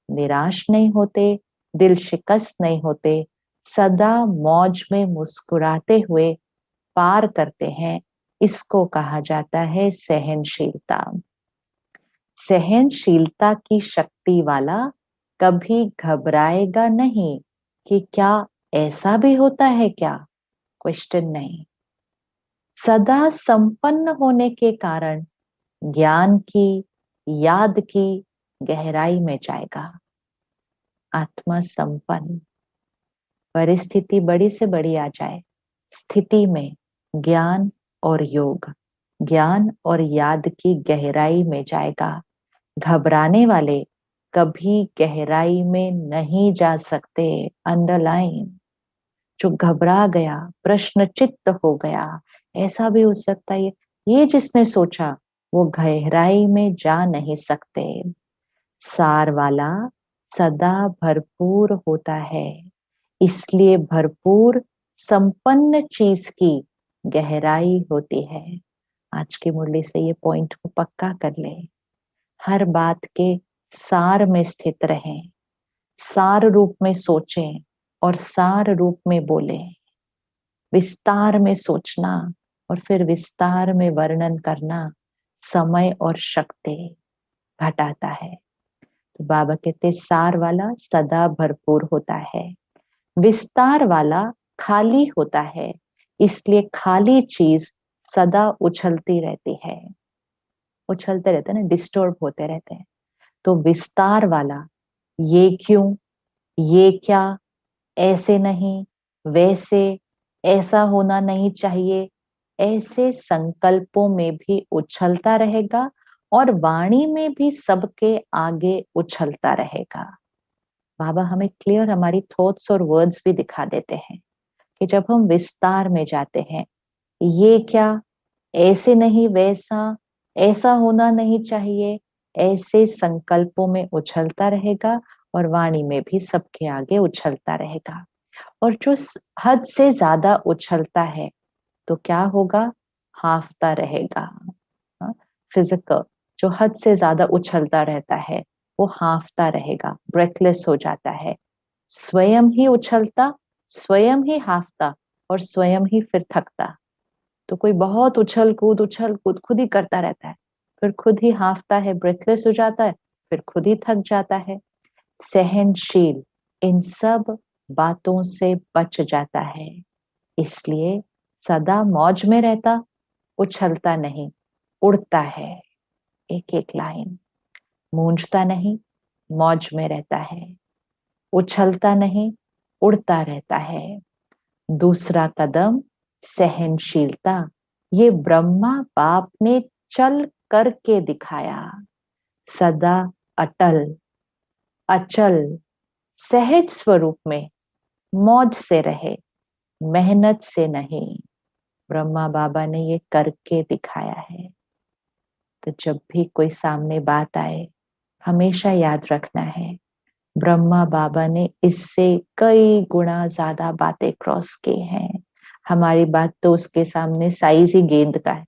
निराश नहीं होते, दिल शिकस्त नहीं होते, सदा मौज में मुस्कुराते हुए पार करते हैं। इसको कहा जाता है सहनशीलता। सहनशीलता की शक्ति वाला कभी घबराएगा नहीं कि क्या ऐसा भी होता है क्या, क्वेश्चन नहीं। सदा संपन्न होने के कारण ज्ञान की, याद की गहराई में जाएगा। आत्मा संपन्न, परिस्थिति बड़ी से बड़ी आ जाए, स्थिति में ज्ञान और योग, ज्ञान और याद की गहराई में जाएगा। घबराने वाले कभी गहराई में नहीं जा सकते। अंडरलाइन, जो घबरा गया, प्रश्न चित्त हो गया, ऐसा भी हो सकता है ये जिसने सोचा वो गहराई में जा नहीं सकते। सार वाला सदा भरपूर होता है, इसलिए भरपूर संपन्न चीज की गहराई होती है। आज की मुरली से ये पॉइंट को पक्का कर ले। हर बात के सार में स्थित रहें, सार रूप में सोचें और सार रूप में बोलें। विस्तार में सोचना और फिर विस्तार में वर्णन करना समय और शक्ति घटाता है। तो बाबा कहते सार वाला सदा भरपूर होता है, विस्तार वाला खाली होता है, इसलिए खाली चीज सदा उछलती रहती है, उछलते रहते हैं ना, डिस्टर्ब होते रहते हैं। तो विस्तार वाला ये क्यों, ये क्या, ऐसे नहीं, वैसे, ऐसा होना नहीं चाहिए, ऐसे संकल्पों में भी उछलता रहेगा और वाणी में भी सबके आगे उछलता रहेगा। बाबा हमें क्लियर हमारी थॉट्स और वर्ड्स भी दिखा देते हैं कि जब हम विस्तार में जाते हैं, ये क्या, ऐसे नहीं, वैसा, ऐसा होना नहीं चाहिए, ऐसे संकल्पों में उछलता रहेगा और वाणी में भी सबके आगे उछलता रहेगा। और जो हद से ज्यादा उछलता है तो क्या होगा, हाफता रहेगा। फिजिकल, जो हद से ज्यादा उछलता रहता है वो हाफता रहेगा, ब्रेथलेस हो जाता है, स्वयं ही उछलता, स्वयं ही हाफता और स्वयं ही फिर थकता। तो कोई बहुत उछल कूद खुद ही करता रहता है, फिर खुद ही हाफता है, ब्रेथलेस हो जाता है, फिर खुद ही थक जाता है। सहनशील इन सब बातों से बच जाता है, इसलिए सदा मौज में रहता, उछलता नहीं, उड़ता है। एक एक लाइन, मूंझता नहीं, मौज में रहता है, उछलता नहीं, उड़ता रहता है। दूसरा कदम सहनशीलता, ये ब्रह्मा बाप ने चल करके दिखाया। सदा अटल, अचल, सहज स्वरूप में मौज से रहे, मेहनत से नहीं। ब्रह्मा बाबा ने ये करके दिखाया है। तो जब भी कोई सामने बात आए हमेशा याद रखना है, ब्रह्मा बाबा ने इससे कई गुना ज्यादा बातें क्रॉस की हैं। हमारी बात तो उसके सामने साइज ही गेंद का है,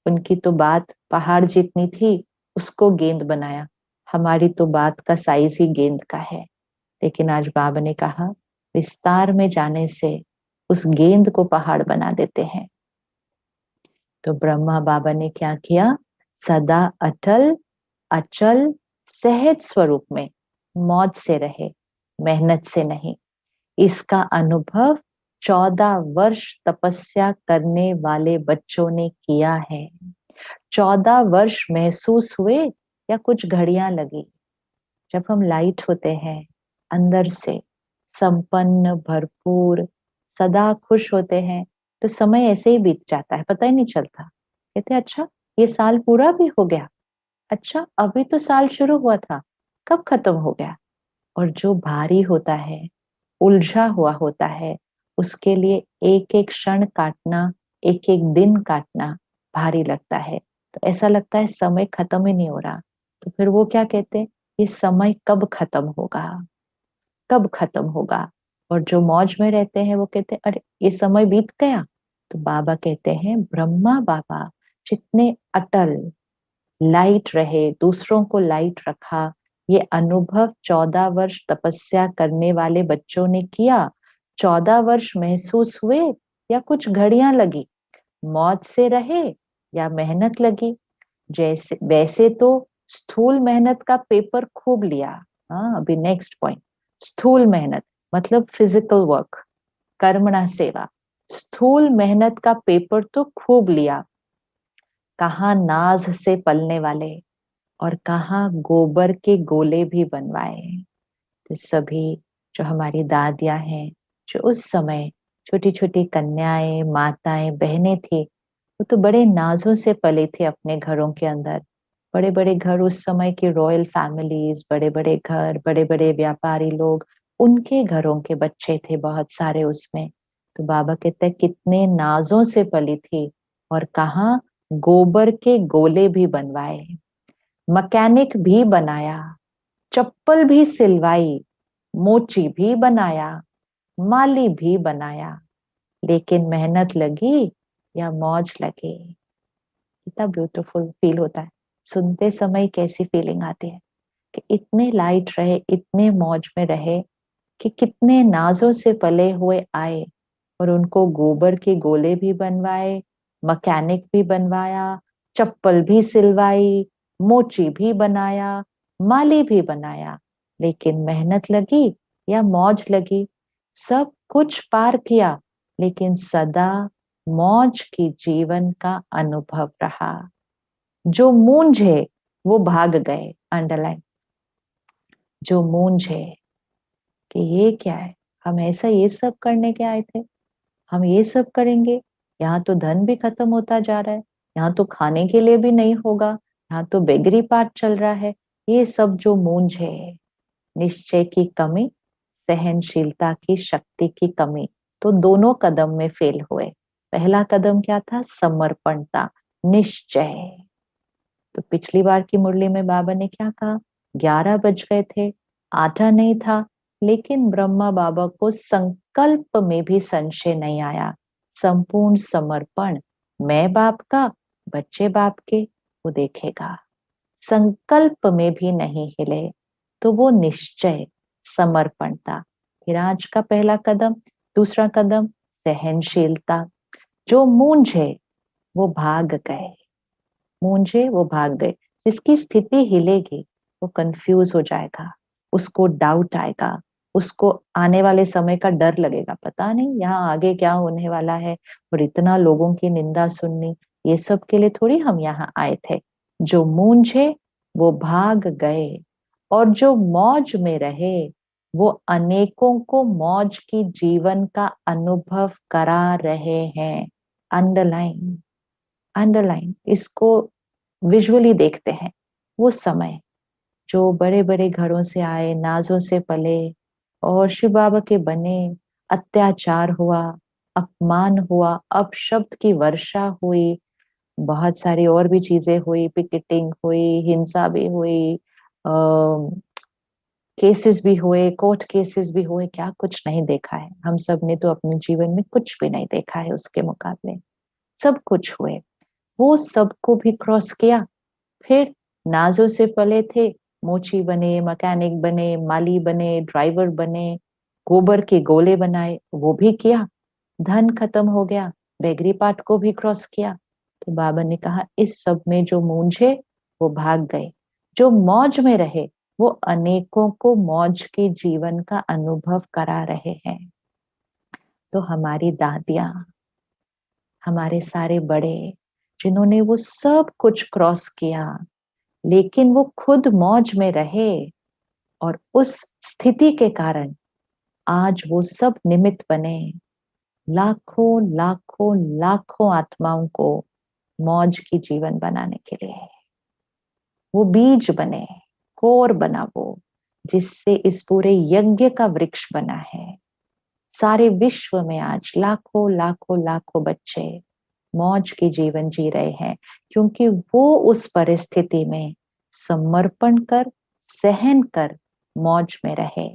उनकी तो बात पहाड़ जितनी थी, उसको गेंद बनाया। हमारी तो बात का साइज ही गेंद का है। लेकिन आज बाबा ने कहा विस्तार में जाने से उस गेंद को पहाड़ बना देते हैं। तो ब्रह्मा बाबा ने क्या किया, सदा अटल, अचल, सहज स्वरूप में मौज से रहे, मेहनत से नहीं। इसका अनुभव 14 वर्ष तपस्या करने वाले बच्चों ने किया है। 14 वर्ष महसूस हुए या कुछ घड़ियां लगी? जब हम लाइट होते हैं, अंदर से संपन्न, भरपूर, सदा खुश होते हैं, तो समय ऐसे ही बीत जाता है, पता ही नहीं चलता। कहते अच्छा ये साल पूरा भी हो गया, अच्छा अभी तो साल शुरू हुआ था, कब खत्म हो गया। और जो भारी होता है, उलझा हुआ होता है, उसके लिए एक एक क्षण काटना, एक एक दिन काटना भारी लगता है। तो ऐसा लगता है समय खत्म ही नहीं हो रहा। तो फिर वो क्या कहते हैं, ये समय कब खत्म होगा, कब खत्म होगा। और जो मौज में रहते हैं वो कहते हैं अरे ये समय बीत गया। तो बाबा कहते हैं ब्रह्मा बाबा जितने अटल लाइट रहे, दूसरों को लाइट रखा, ये अनुभव 14 वर्ष तपस्या करने वाले बच्चों ने किया। 14 वर्ष महसूस हुए या कुछ घड़ियां लगी, मौज से रहे या मेहनत लगी। जैसे वैसे तो स्थूल मेहनत का पेपर खूब लिया। हाँ अभी नेक्स्ट पॉइंट, स्थूल मेहनत मतलब फिजिकल वर्क, कर्मणा सेवा। स्थूल मेहनत का पेपर तो खूब लिया, कहाँ नाज से पलने वाले और कहाँ गोबर के गोले भी बनवाए। तो सभी जो हमारी दादियां हैं, जो उस समय छोटी छोटी कन्याएं, माताएं, बहनें थी, वो तो बड़े नाजों से पले थे अपने घरों के अंदर। बड़े बड़े घर, उस समय की रॉयल फैमिलीज, बड़े बड़े घर, बड़े बड़े व्यापारी लोग, उनके घरों के बच्चे थे बहुत सारे उसमें। तो बाबा कहते हैं कितने नाजों से पली थी, और कहाँ गोबर के गोले भी बनवाए, मैकेनिक भी बनाया, चप्पल भी सिलवाई, मोची भी बनाया, माली भी बनाया। लेकिन मेहनत लगी या मौज लगी। कितना ब्यूटीफुल फील होता है सुनते समय, कैसी फीलिंग आती है कि इतने लाइट रहे, इतने मौज में रहे, कि कितने नाजों से पले हुए आए और उनको गोबर के गोले भी बनवाए, मैकेनिक भी बनवाया, चप्पल भी सिलवाई, मोची भी बनाया, माली भी बनाया। लेकिन मेहनत लगी या मौज लगी, सब कुछ पार किया, लेकिन सदा मौज की जीवन का अनुभव रहा। जो मूंझे वो भाग गए, अंडरलाइन, जो मूंझे कि ये क्या है, हम ऐसा ये सब करने के आए थे, हम ये सब करेंगे, यहाँ तो धन भी खत्म होता जा रहा है, यहाँ तो खाने के लिए भी नहीं होगा, यहाँ तो बेगरी पाठ चल रहा है। ये सब जो मूंझ है, निश्चय की कमी, सहनशीलता की शक्ति की कमी, तो दोनों कदम में फेल हुए। पहला कदम क्या था, समर्पणता, निश्चय। तो पिछली बार की मुरली में बाबा ने क्या कहा, 11 बज गए थे, आटा नहीं था, लेकिन ब्रह्मा बाबा को संकल्प में भी संशय नहीं आया। संपूर्ण समर्पण, मैं बाप का, बच्चे बाप के, वो देखेगा। संकल्प में भी नहीं हिले, तो वो निश्चय, समर्पणता। फिर आज का पहला कदम, दूसरा कदम सहनशीलता। जो मूंझे वो भाग गए, मूंझे वो भाग गए। जिसकी स्थिति हिलेगी वो कंफ्यूज हो जाएगा, उसको डाउट आएगा, उसको आने वाले समय का डर लगेगा, पता नहीं यहाँ आगे क्या होने वाला है, और इतना लोगों की निंदा सुननी, ये सब के लिए थोड़ी हम यहाँ आए थे। जो मूंझे वो भाग गए, और जो मौज में रहे वो अनेकों को मौज की जीवन का अनुभव करा रहे हैं। अंडरलाइन, अंडरलाइन इसको, विजुअली देखते हैं। वो समय जो बड़े बड़े घरों से आए, नाजों से पले और शिव बाबा के बने, अत्याचार हुआ, अपमान हुआ, अपशब्द की वर्षा हुई, बहुत सारी और भी चीजें हुई, पिकेटिंग हुई, हिंसा भी हुई, केसेस भी हुए, कोर्ट केसेस भी हुए, क्या कुछ नहीं देखा है हम सब ने, तो अपने जीवन में कुछ भी नहीं देखा है उसके मुकाबले। सब कुछ हुए, वो सबको भी क्रॉस किया। फिर नाजों से पले थे, मोची बने, मैकेनिक बने, माली बने, ड्राइवर बने, गोबर के गोले बनाए, वो भी किया। धन खत्म हो गया, बेगरी पाठ को भी क्रॉस किया। तो बाबा ने कहा इस सब में जो मूंझे वो भाग गए, जो मौज में रहे वो अनेकों को मौज के जीवन का अनुभव करा रहे हैं। तो हमारी दादियां, हमारे सारे बड़े, जिन्होंने वो सब कुछ क्रॉस किया, लेकिन वो खुद मौज में रहे, और उस स्थिति के कारण आज वो सब निमित्त बने, लाखों लाखों लाखों आत्माओं को मौज की जीवन बनाने के लिए वो बीज बने, कोर बना वो, जिससे इस पूरे यज्ञ का वृक्ष बना है। सारे विश्व में आज लाखों लाखों लाखों बच्चे मौज की जीवन जी रहे हैं, क्योंकि वो उस परिस्थिति में समर्पण कर, सहन कर मौज में रहे।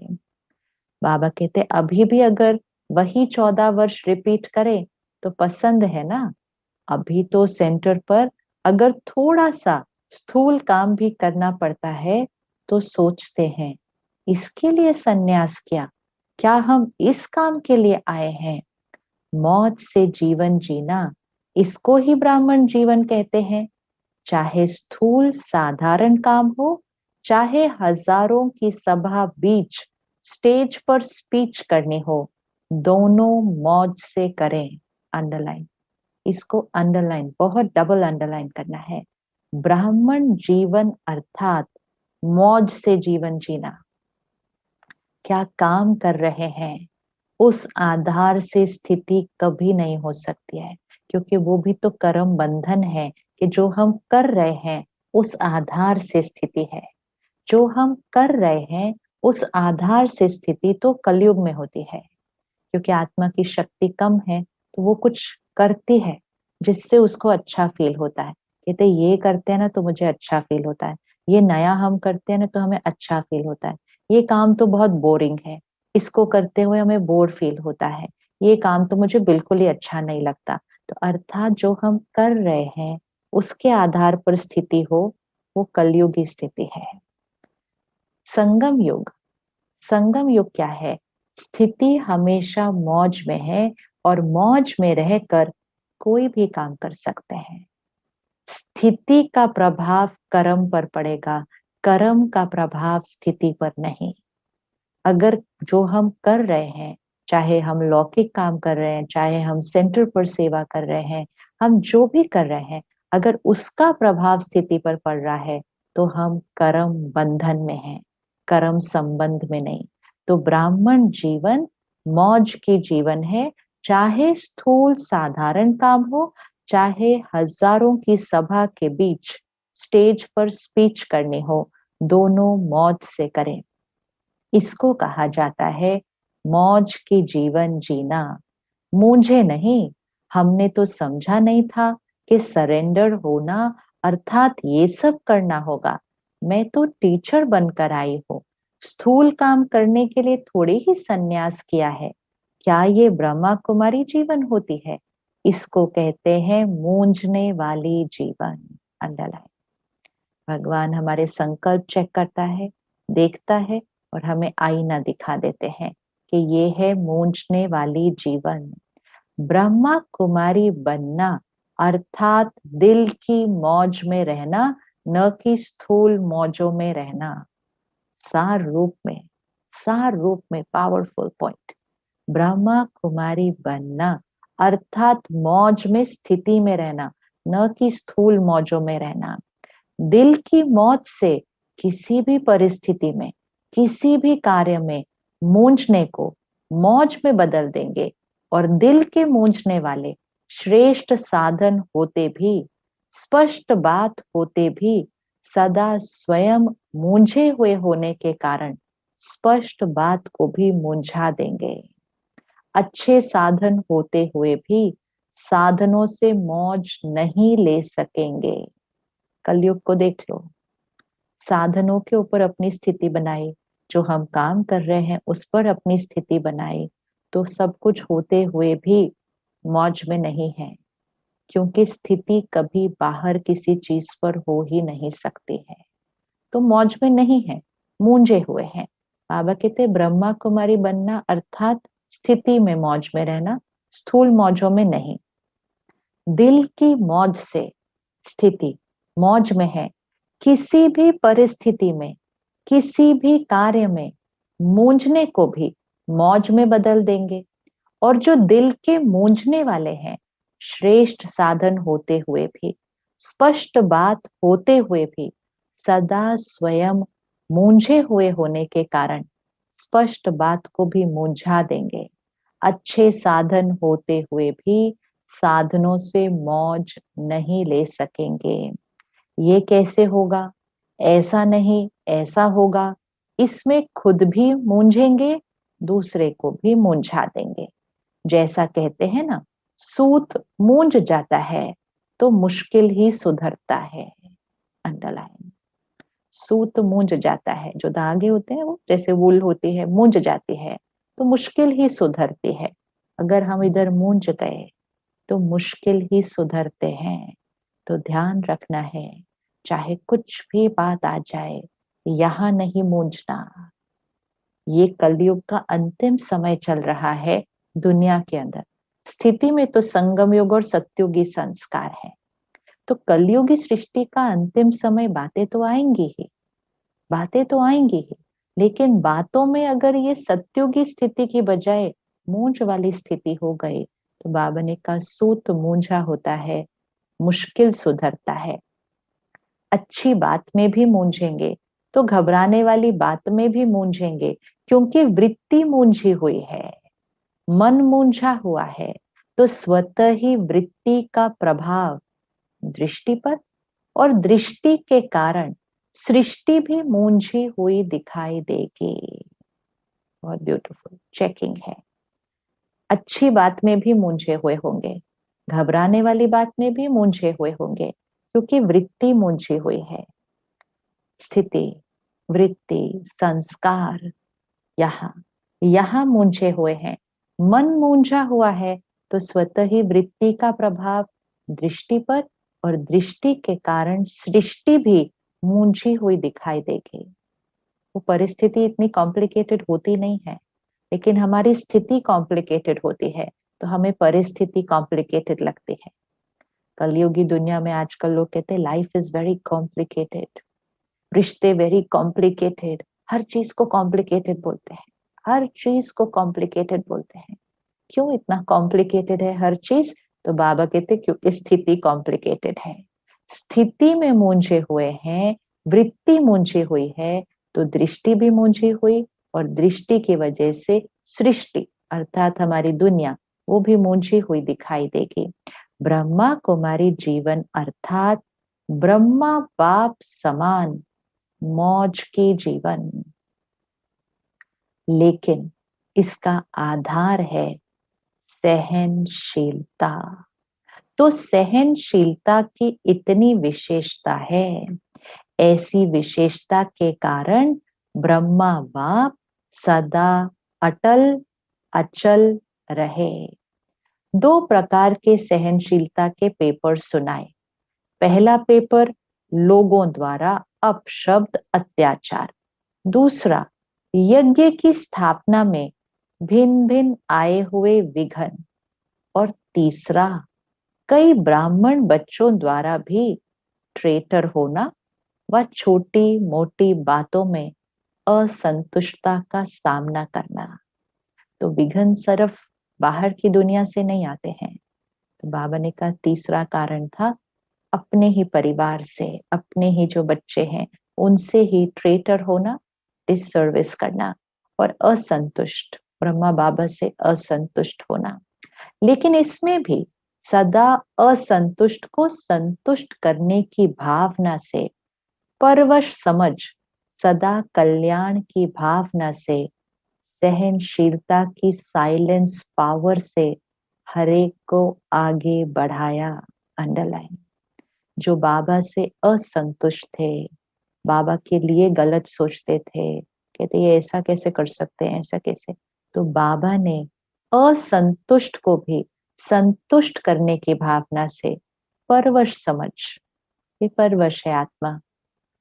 बाबा कहते अभी भी अगर वही 14 वर्ष रिपीट करे तो पसंद है ना। अभी तो सेंटर पर अगर थोड़ा सा स्थूल काम भी करना पड़ता है तो सोचते हैं इसके लिए सन्यास किया, क्या हम इस काम के लिए आए हैं? मौत से जीवन जीना, इसको ही ब्राह्मण जीवन कहते हैं। चाहे स्थूल साधारण काम हो, चाहे हजारों की सभा बीच स्टेज पर स्पीच करनी हो, दोनों मौज से करें। अंडरलाइन, इसको अंडरलाइन, बहुत डबल अंडरलाइन करना है। ब्राह्मण जीवन अर्थात मौज से जीवन जीना। क्या काम कर रहे हैं उस आधार से स्थिति कभी नहीं हो सकती है, क्योंकि वो भी तो कर्म बंधन है कि जो हम कर रहे हैं उस आधार से स्थिति है। जो हम कर रहे हैं उस आधार से स्थिति तो कलयुग में होती है, क्योंकि आत्मा की शक्ति कम है तो वो कुछ करती है जिससे उसको अच्छा फील होता है। कहते ये करते हैं ना तो मुझे अच्छा फील होता है, ये नया हम करते हैं ना तो हमें अच्छा फील होता है, ये काम तो बहुत बोरिंग है, इसको करते हुए हमें बोर फील होता है, ये काम तो मुझे बिल्कुल ही अच्छा नहीं लगता। तो अर्थात जो हम कर रहे हैं उसके आधार पर स्थिति हो, वो कलयुग की स्थिति है। संगम युग, संगम युग क्या है? स्थिति हमेशा मौज में है और मौज में रहकर कोई भी काम कर सकते हैं। स्थिति का प्रभाव कर्म पर पड़ेगा, कर्म का प्रभाव स्थिति पर नहीं। अगर जो हम कर रहे हैं, चाहे हम लौकिक काम कर रहे हैं, चाहे हम सेंटर पर सेवा कर रहे हैं, हम जो भी कर रहे हैं, अगर उसका प्रभाव स्थिति पर पड़ रहा है तो हम कर्म बंधन में हैं, कर्म संबंध में नहीं। तो ब्राह्मण जीवन मौज की जीवन है, चाहे स्थूल साधारण काम हो, चाहे हजारों की सभा के बीच स्टेज पर स्पीच करनी हो, दोनों मौज से करें। इसको कहा जाता है मौज की जीवन जीना। मुझे नहीं, हमने तो समझा नहीं था कि सरेंडर होना अर्थात ये सब करना होगा। मैं तो टीचर बनकर आई हूँ, स्थूल काम करने के लिए थोड़ी ही सन्यास किया है। क्या ये ब्रह्मा कुमारी जीवन होती है? इसको कहते हैं मूंझने वाली जीवन। अंडरलाइन। भगवान हमारे संकल्प चेक करता है, देखता है और हमें आईना दिखा देते हैं कि ये है मूंझने वाली जीवन। ब्रह्मा कुमारी बनना अर्थात दिल की मौज में रहना, न कि स्थूल मौजों में रहना। सार रूप में, सार रूप में पावरफुल पॉइंट। ब्रह्मा कुमारी बनना अर्थात मौज में स्थिति में रहना, न कि स्थूल मौजों में रहना। दिल की मौज से किसी भी परिस्थिति में, किसी भी कार्य में मूंझने को मौज में बदल देंगे। और दिल के मूंझने वाले श्रेष्ठ साधन होते भी, स्पष्ट बात होते भी, सदा स्वयं मूंझे हुए होने के कारण स्पष्ट बात को भी मूंझा देंगे। अच्छे साधन होते हुए भी साधनों से मौज नहीं ले सकेंगे। कलयुग को देख लो, साधनों के ऊपर अपनी स्थिति बनाई, जो हम काम कर रहे हैं उस पर अपनी स्थिति बनाई, तो सब कुछ होते हुए भी मौज में नहीं है, क्योंकि स्थिति कभी बाहर किसी चीज पर हो ही नहीं सकती है। तो मौज में नहीं है, मूंझे हुए हैं। बाबा कहते ब्रह्मा कुमारी बनना अर्थात स्थिति में मौज में रहना, स्थूल मौजों में नहीं। दिल की मौज से स्थिति मौज में है, किसी भी परिस्थिति में, किसी भी कार्य में मूंझने को भी मौज में बदल देंगे। और जो दिल के मूंझने वाले हैं, श्रेष्ठ साधन होते हुए भी, स्पष्ट बात होते हुए भी, सदा स्वयं मूंझे हुए होने के कारण स्पष्ट बात को भी मूंझा देंगे। अच्छे साधन होते हुए भी साधनों से मौज नहीं ले सकेंगे। ये कैसे होगा? ऐसा नहीं, ऐसा होगा। इसमें खुद भी मूंझेंगे, दूसरे को भी मूंझा देंगे। जैसा कहते हैं ना, सूत मूंझ जाता है तो मुश्किल ही सुधरता है। अंडरलाइन। सूत मूंझ जाता है, जो धागे होते हैं वो जैसे वूल होती है, मूंझ जाती है तो मुश्किल ही सुधरती है। अगर हम इधर मूंझ गए तो मुश्किल ही सुधरते हैं। तो ध्यान रखना है, चाहे कुछ भी बात आ जाए, यहाँ नहीं मूंझना। ये कलयुग का अंतिम समय चल रहा है दुनिया के अंदर। स्थिति में तो संगम युग और सत्युगी संस्कार है। तो कलयुगी सृष्टि का अंतिम समय, बातें तो आएंगी ही, बातें तो आएंगी ही, लेकिन बातों में अगर ये सत्युगी स्थिति की बजाय मूंझ वाली स्थिति हो गई तो बाबा ने कहा सूत मूंझा होता है, मुश्किल सुधरता है। अच्छी बात में भी मूंझेंगे तो घबराने वाली बात में भी मूंझेंगे, क्योंकि वृत्ति मूंझी हुई है, मन मूंझा हुआ है। तो स्वतः ही वृत्ति का प्रभाव दृष्टि पर, और दृष्टि के कारण सृष्टि भी मूंझी हुई दिखाई देगी। बहुत ब्यूटीफुल चेकिंग है। अच्छी बात में भी मूंझे हुए होंगे, घबराने वाली बात में भी मूंझे हुए होंगे, क्योंकि वृत्ति मूंझी हुई है। स्थिति, वृत्ति, संस्कार यहाँ यहाँ मूंझे हुए हैं। मन मूंझा हुआ है तो स्वतः ही वृत्ति का प्रभाव दृष्टि पर, और दृष्टि के कारण सृष्टि भी मूंझी हुई दिखाई देगी। वो परिस्थिति इतनी कॉम्प्लिकेटेड होती नहीं है, लेकिन हमारी स्थिति कॉम्प्लिकेटेड होती है तो हमें परिस्थिति कॉम्प्लिकेटेड लगती है। कलयुगी दुनिया में आजकल लोग कहते हैं लाइफ इज वेरी कॉम्प्लिकेटेड, रिश्ते वेरी कॉम्प्लिकेटेड, हर चीज को कॉम्प्लिकेटेड बोलते हैं, हर चीज को कॉम्प्लिकेटेड बोलते हैं। क्यों इतना कॉम्प्लिकेटेड है हर चीज? तो बाबा कहते क्योंकि स्थिति कॉम्प्लिकेटेड है। स्थिति में मूंझे हुए हैं, वृत्ति मूंझी हुई है, तो दृष्टि भी मूंझी हुई, और दृष्टि की वजह से सृष्टि अर्थात हमारी दुनिया वो भी मूंझी हुई दिखाई देगी। ब्रह्मा कुमारी जीवन अर्थात ब्रह्मा बाप समान मौज की जीवन, लेकिन इसका आधार है सहनशीलता। तो सहनशीलता की इतनी विशेषता है, ऐसी विशेषता के कारण ब्रह्मा बाप सदा अटल अचल रहे। दो प्रकार के सहनशीलता के पेपर सुनाए। पहला पेपर लोगों द्वारा अपशब्द अत्याचार, दूसरा यज्ञ की स्थापना में भिन्न भिन्न आए हुए विघ्न, और तीसरा कई ब्राह्मण बच्चों द्वारा भी ट्रेटर होना व छोटी मोटी बातों में असंतुष्टता का सामना करना। तो विघ्न सिर्फ बाहर की दुनिया से नहीं आते हैं। तो बाबा ने कहा तीसरा कारण था अपने ही परिवार से, अपने ही जो बच्चे हैं उनसे ही ट्रेटर होना, डिससर्विस करना, और असंतुष्ट, ब्रह्मा बाबा से असंतुष्ट होना। लेकिन इसमें भी सदा असंतुष्ट को संतुष्ट करने की भावना से, परवश समझ सदा कल्याण की भावना से, सहनशीलता की साइलेंस पावर से हरेक को आगे बढ़ाया। अंडरलाइन। जो बाबा से असंतुष्ट थे, बाबा के लिए गलत सोचते थे, कहते ये ऐसा कैसे कर सकते हैं, ऐसा कैसे, तो बाबा ने असंतुष्ट को भी संतुष्ट करने की भावना से परवश समझ, ये परवश है आत्मा,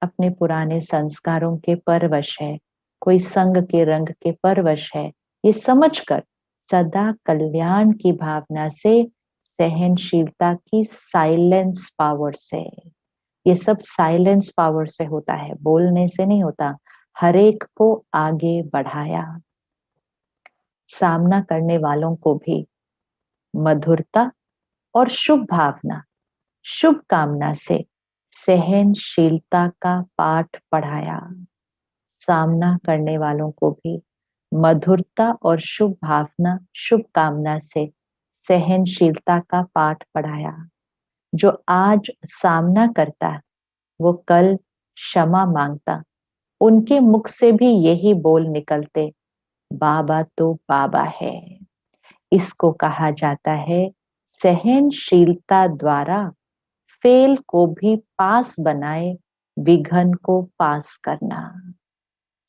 अपने पुराने संस्कारों के परवश है, कोई संग के रंग के परवश है, ये समझकर सदा कल्याण की भावना से, सहनशीलता की साइलेंस पावर से, ये सब साइलेंस पावर से होता है, बोलने से नहीं होता, हरेक को आगे बढ़ाया। सामना करने वालों को भी मधुरता और शुभ भावना, शुभ कामना से सहनशीलता का पाठ पढ़ाया। सामना करने वालों को भी मधुरता और शुभ भावना, शुभ कामना से सहनशीलता का पाठ पढ़ाया। जो आज सामना करता वो कल क्षमा मांगता। उनके मुख से भी यही बोल निकलते, बाबा तो बाबा है। इसको कहा जाता है सहनशीलता द्वारा फेल को भी पास बनाए, विघन को पास करना।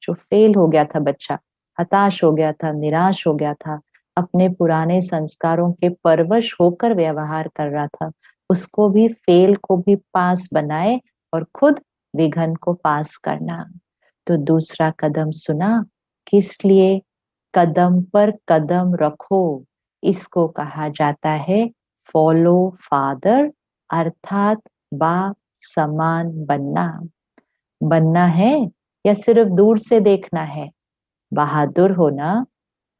जो फेल हो गया था बच्चा, हताश हो गया था, निराश हो गया था, अपने पुराने संस्कारों के परवश होकर व्यवहार कर रहा था, उसको भी फेल को भी पास बनाए और खुद विघन को पास करना। तो दूसरा कदम सुना, किस लिए? कदम पर कदम रखो। इसको कहा जाता है फॉलो फादर, अर्थात बाप समान बनना। बनना है या सिर्फ दूर से देखना है? बहादुर हो ना।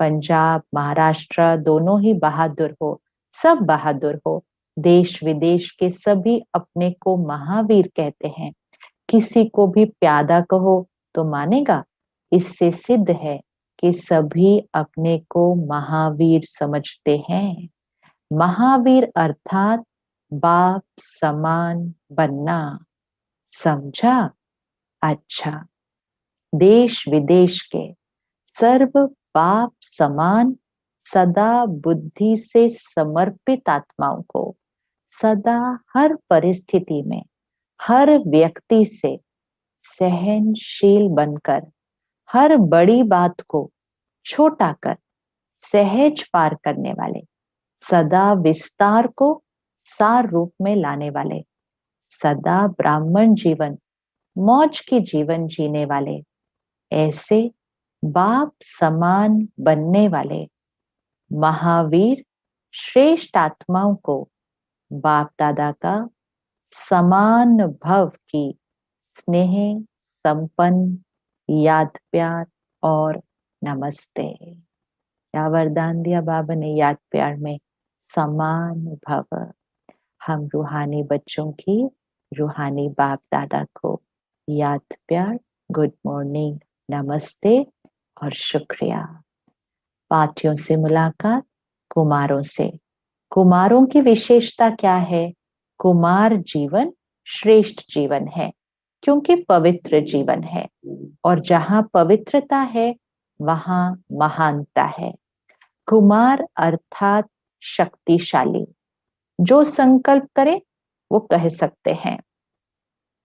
पंजाब महाराष्ट्र दोनों ही बहादुर हो, सब बहादुर हो। देश विदेश के सभी अपने को महावीर कहते हैं। किसी को भी प्यादा कहो तो मानेगा। इससे सिद्ध है कि सभी अपने को महावीर समझते हैं। महावीर अर्थात बाप समान बनना। समझा? अच्छा। देश विदेश के सर्व बाप समान सदा बुद्धि से समर्पित आत्माओं को सदा हर परिस्थिति में हर व्यक्ति से सहनशील बनकर हर बड़ी बात को छोटा कर सहज पार करने वाले, सदा विस्तार को सार रूप में लाने वाले, सदा ब्राह्मण जीवन मौज की जीवन जीने वाले, ऐसे बाप समान बनने वाले महावीर श्रेष्ठ आत्माओं को बाप दादा का समान भव की स्नेह संपन्न याद प्यार और नमस्ते। क्या वरदान दिया बाबा ने याद प्यार में? समान भव। हम रूहानी बच्चों की रूहानी बाप दादा को याद प्यार, गुड मॉर्निंग, नमस्ते और शुक्रिया। पाठियों से मुलाकात, कुमारों से। कुमारों की विशेषता क्या है? कुमार जीवन श्रेष्ठ जीवन है क्योंकि पवित्र जीवन है, और जहां पवित्रता है वहां महानता है। कुमार अर्थात शक्तिशाली, जो संकल्प करे वो कह सकते हैं।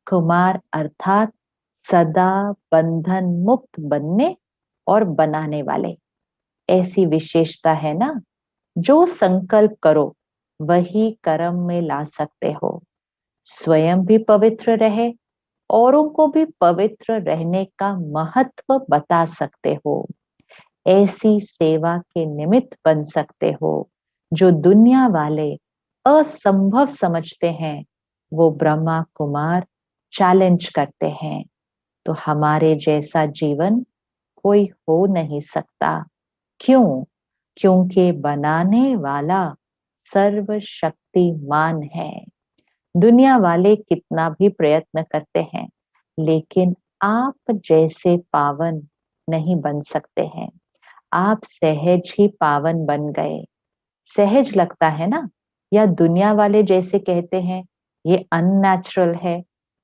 कुमार अर्थात सदा बंधन मुक्त बनने और बनाने वाले। ऐसी विशेषता है ना, जो संकल्प करो वही कर्म में ला सकते हो। स्वयं भी पवित्र रहे, औरों को भी पवित्र रहने का महत्व बता सकते हो। ऐसी सेवा के निमित्त बन सकते हो। जो दुनिया वाले असंभव समझते हैं वो ब्रह्मा कुमार चैलेंज करते हैं। तो हमारे जैसा जीवन कोई हो नहीं सकता। क्यों? क्योंकि बनाने वाला सर्वशक्तिमान है। दुनिया वाले कितना भी प्रयत्न करते हैं लेकिन आप जैसे पावन नहीं बन सकते हैं। आप सहज ही पावन बन गए। सहज लगता है ना? या दुनिया वाले जैसे कहते हैं ये अननेचुरल है।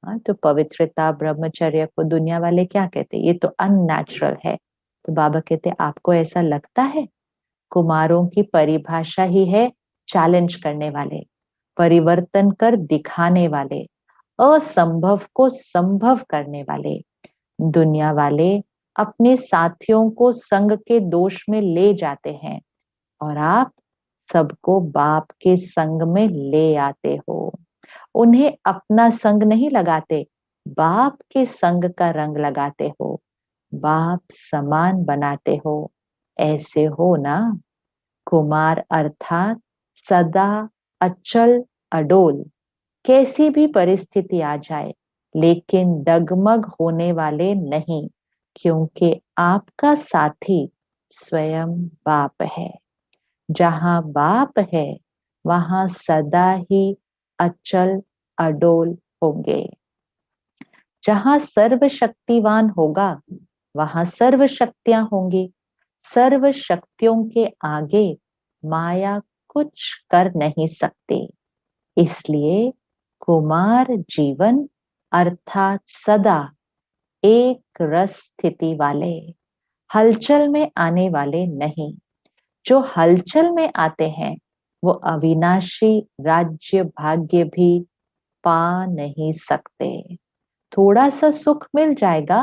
हाँ, तो पवित्रता ब्रह्मचर्य को दुनिया वाले क्या कहते हैं? ये तो अननेचुरल है। तो बाबा कहते आपको ऐसा लगता है? कुमारों की परिभाषा ही है चैलेंज करने वाले, परिवर्तन कर दिखाने वाले, असंभव को संभव करने वाले। दुनिया वाले अपने साथियों को संग के दोष में ले जाते हैं और आप सबको बाप के संग में ले आते हो। उन्हें अपना संग नहीं लगाते, बाप के संग का रंग लगाते हो, बाप समान बनाते हो। ऐसे हो ना। कुमार अर्थात सदा अचल अडोल, कैसी भी परिस्थिति आ जाए लेकिन डगमग होने वाले नहीं, क्योंकि आपका साथी स्वयं बाप है। जहां बाप है वहां सदा ही अचल अडोल होंगे। जहां सर्वशक्तिवान होगा वहां सर्व शक्तियां होंगी। सर्व शक्तियों के आगे माया कुछ कर नहीं सकती। इसलिए कुमार जीवन अर्थात सदा एक रस स्थिति वाले, हलचल में आने वाले नहीं। जो हलचल में आते हैं वो अविनाशी राज्य भाग्य भी पा नहीं सकते। थोड़ा सा सुख मिल जाएगा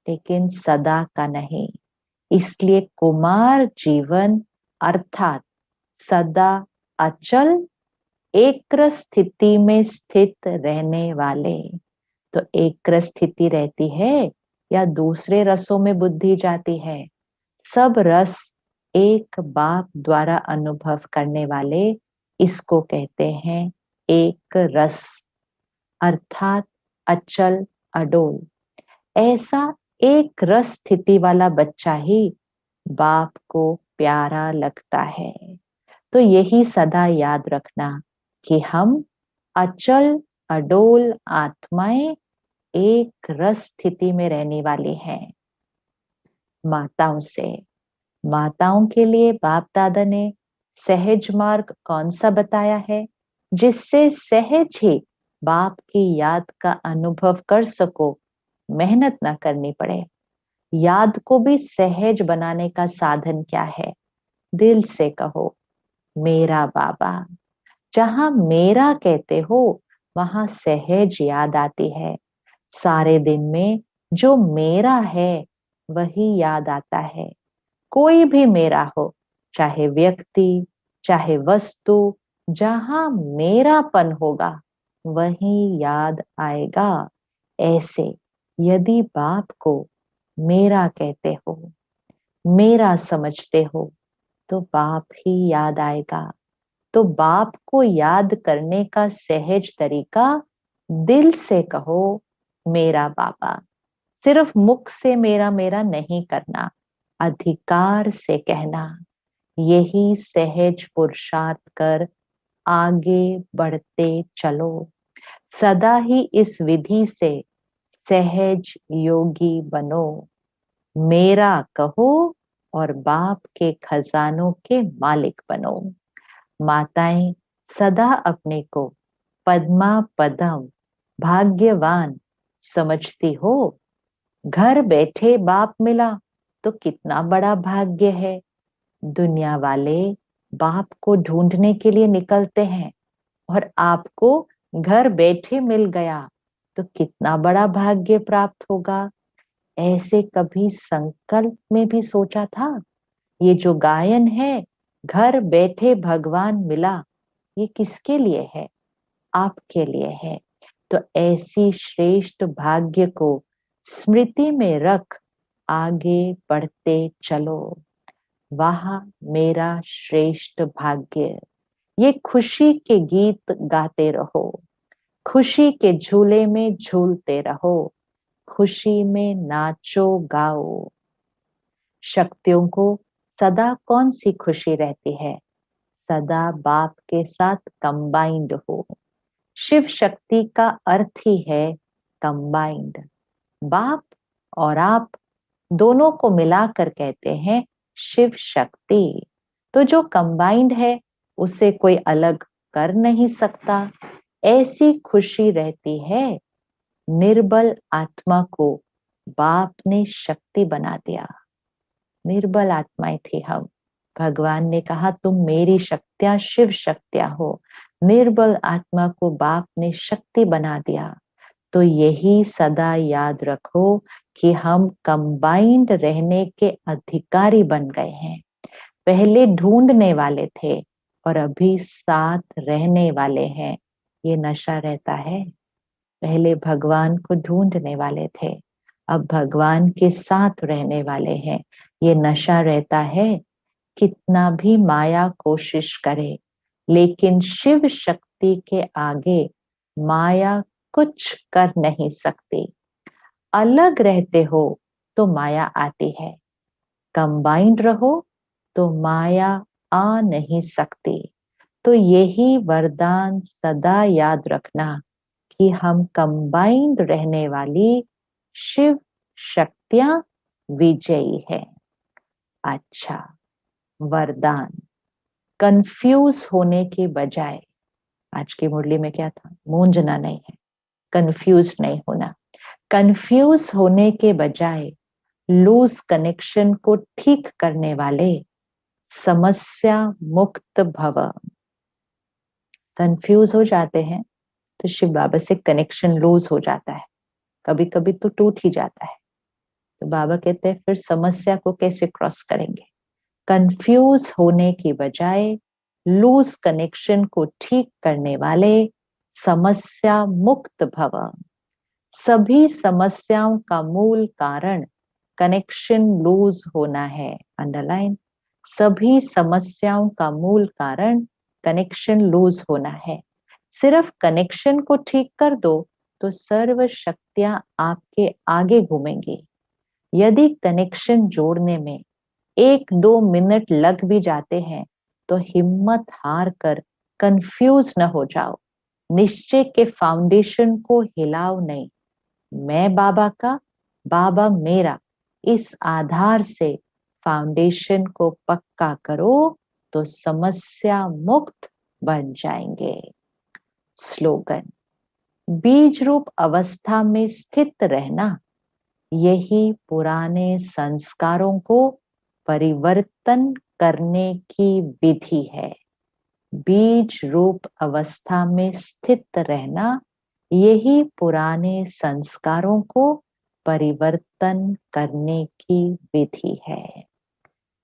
लेकिन सदा का नहीं। इसलिए कुमार जीवन अर्थात सदा अचल एक्रस स्थिति में स्थित रहने वाले। तो एक्रस स्थिति रहती है या दूसरे रसों में बुद्धि जाती है? सब रस एक बाप द्वारा अनुभव करने वाले इसको कहते हैं एक रस अर्थात अचल अडोल। ऐसा एक रस स्थिति वाला बच्चा ही बाप को प्यारा लगता है। तो यही सदा याद रखना कि हम अचल अडोल आत्माएं एक रस स्थिति में रहने वाली हैं। माताओं के लिए बाप दादा ने सहज मार्ग कौन सा बताया है, जिससे सहज ही बाप की याद का अनुभव कर सको, मेहनत ना करनी पड़े। याद को भी सहज बनाने का साधन क्या है? दिल से कहो मेरा बाबा। जहां मेरा कहते हो वहां सहज याद आती है। सारे दिन में जो मेरा है वही याद आता है। कोई भी मेरा हो, चाहे व्यक्ति चाहे वस्तु, जहां मेरापन होगा वही याद आएगा। ऐसे यदि बाप को मेरा कहते हो, मेरा समझते हो, तो बाप ही याद आएगा। तो बाप को याद करने का सहज तरीका दिल से कहो मेरा बाबा। सिर्फ मुख से मेरा मेरा नहीं करना, अधिकार से कहना। यही सहज पुरुषार्थ कर आगे बढ़ते चलो। सदा ही इस विधि से सहज योगी बनो। मेरा कहो और बाप के खजानों के मालिक बनो। माताएं सदा अपने को पद्मा पदम भाग्यवान समझती हो। घर बैठे बाप मिला तो कितना बड़ा भाग्य है। दुनिया वाले बाप को ढूंढने के लिए निकलते हैं और आपको घर बैठे मिल गया तो कितना बड़ा भाग्य प्राप्त होगा। ऐसे कभी संकल्प में भी सोचा था? ये जो गायन है, घर बैठे भगवान मिला, ये किसके लिए है? आपके लिए है। तो ऐसी श्रेष्ठ भाग्य को स्मृति में रख आगे बढ़ते चलो। वहां मेरा श्रेष्ठ भाग्य। ये खुशी के गीत गाते रहो, खुशी के झूले में झूलते रहो, खुशी में नाचो गाओ। शक्तियों को सदा कौन सी खुशी रहती है? सदा बाप के साथ कंबाइंड हो। शिव शक्ति का अर्थ ही है कंबाइंड। बाप और आप दोनों को मिलाकर कहते हैं शिव शक्ति। तो जो कंबाइंड है उसे कोई अलग कर नहीं सकता। ऐसी खुशी रहती है। निर्बल आत्मा को बाप ने शक्ति बना दिया। निर्बल आत्माएं थी हम। भगवान ने कहा तुम मेरी शक्तियां शिव शक्तियां हो। निर्बल आत्मा को बाप ने शक्ति बना दिया। तो यही सदा याद रखो कि हम कंबाइंड रहने के अधिकारी बन गए हैं। पहले ढूंढने वाले थे और अभी साथ रहने वाले हैं। ये नशा रहता है। पहले भगवान को ढूंढने वाले थे, अब भगवान के साथ रहने वाले हैं। ये नशा रहता है। कितना भी माया कोशिश करे, लेकिन शिव शक्ति के आगे माया कुछ कर नहीं सकती। अलग रहते हो तो माया आती है, कंबाइंड रहो तो माया आ नहीं सकती। तो यही वरदान सदा याद रखना कि हम कंबाइंड रहने वाली शिव शक्तियां विजयी है। अच्छा, वरदान, कंफ्यूज होने के बजाय, आज की मुरली में क्या था, मूंझना नहीं है, कंफ्यूज नहीं होना, कंफ्यूज होने के बजाय लूज कनेक्शन को ठीक करने वाले समस्या मुक्त भव। कंफ्यूज हो जाते हैं तो शिव बाबा से कनेक्शन लूज हो जाता है, कभी कभी तो टूट ही जाता है। तो बाबा कहते हैं फिर समस्या को कैसे क्रॉस करेंगे, कंफ्यूज होने की बजाय लूज कनेक्शन को ठीक करने वाले समस्या मुक्त भव। सभी समस्याओं का मूल कारण कनेक्शन लूज होना है, अंडरलाइन, सभी समस्याओं का मूल कारण कनेक्शन लूज होना है। सिर्फ कनेक्शन को ठीक कर दो तो सर्व शक्तियां आपके आगे घूमेंगी। यदि कनेक्शन जोड़ने में 1-2 मिनट लग भी जाते हैं तो हिम्मत हार कर कंफ्यूज न हो जाओ, निश्चय के फाउंडेशन को हिलाओ नहीं, मैं बाबा का, बाबा मेरा, इस आधार से फाउंडेशन को पक्का करो तो समस्या मुक्त बन जाएंगे। स्लोगन, बीज रूप अवस्था में स्थित रहना यही पुराने संस्कारों को परिवर्तन करने की विधि है। बीज रूप अवस्था में स्थित रहना यही पुराने संस्कारों को परिवर्तन करने की विधि है।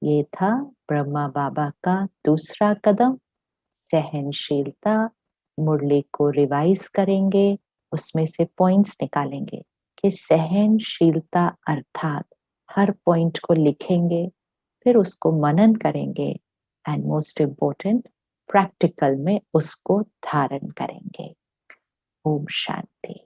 ये था ब्रह्मा बाबा का दूसरा कदम, सहनशीलता। मुरली को रिवाइज करेंगे, उसमें से पॉइंट्स निकालेंगे कि सहनशीलता अर्थात हर पॉइंट को लिखेंगे, फिर उसको मनन करेंगे एंड मोस्ट इम्पोर्टेंट प्रैक्टिकल में उसको धारण करेंगे। ओम शांति।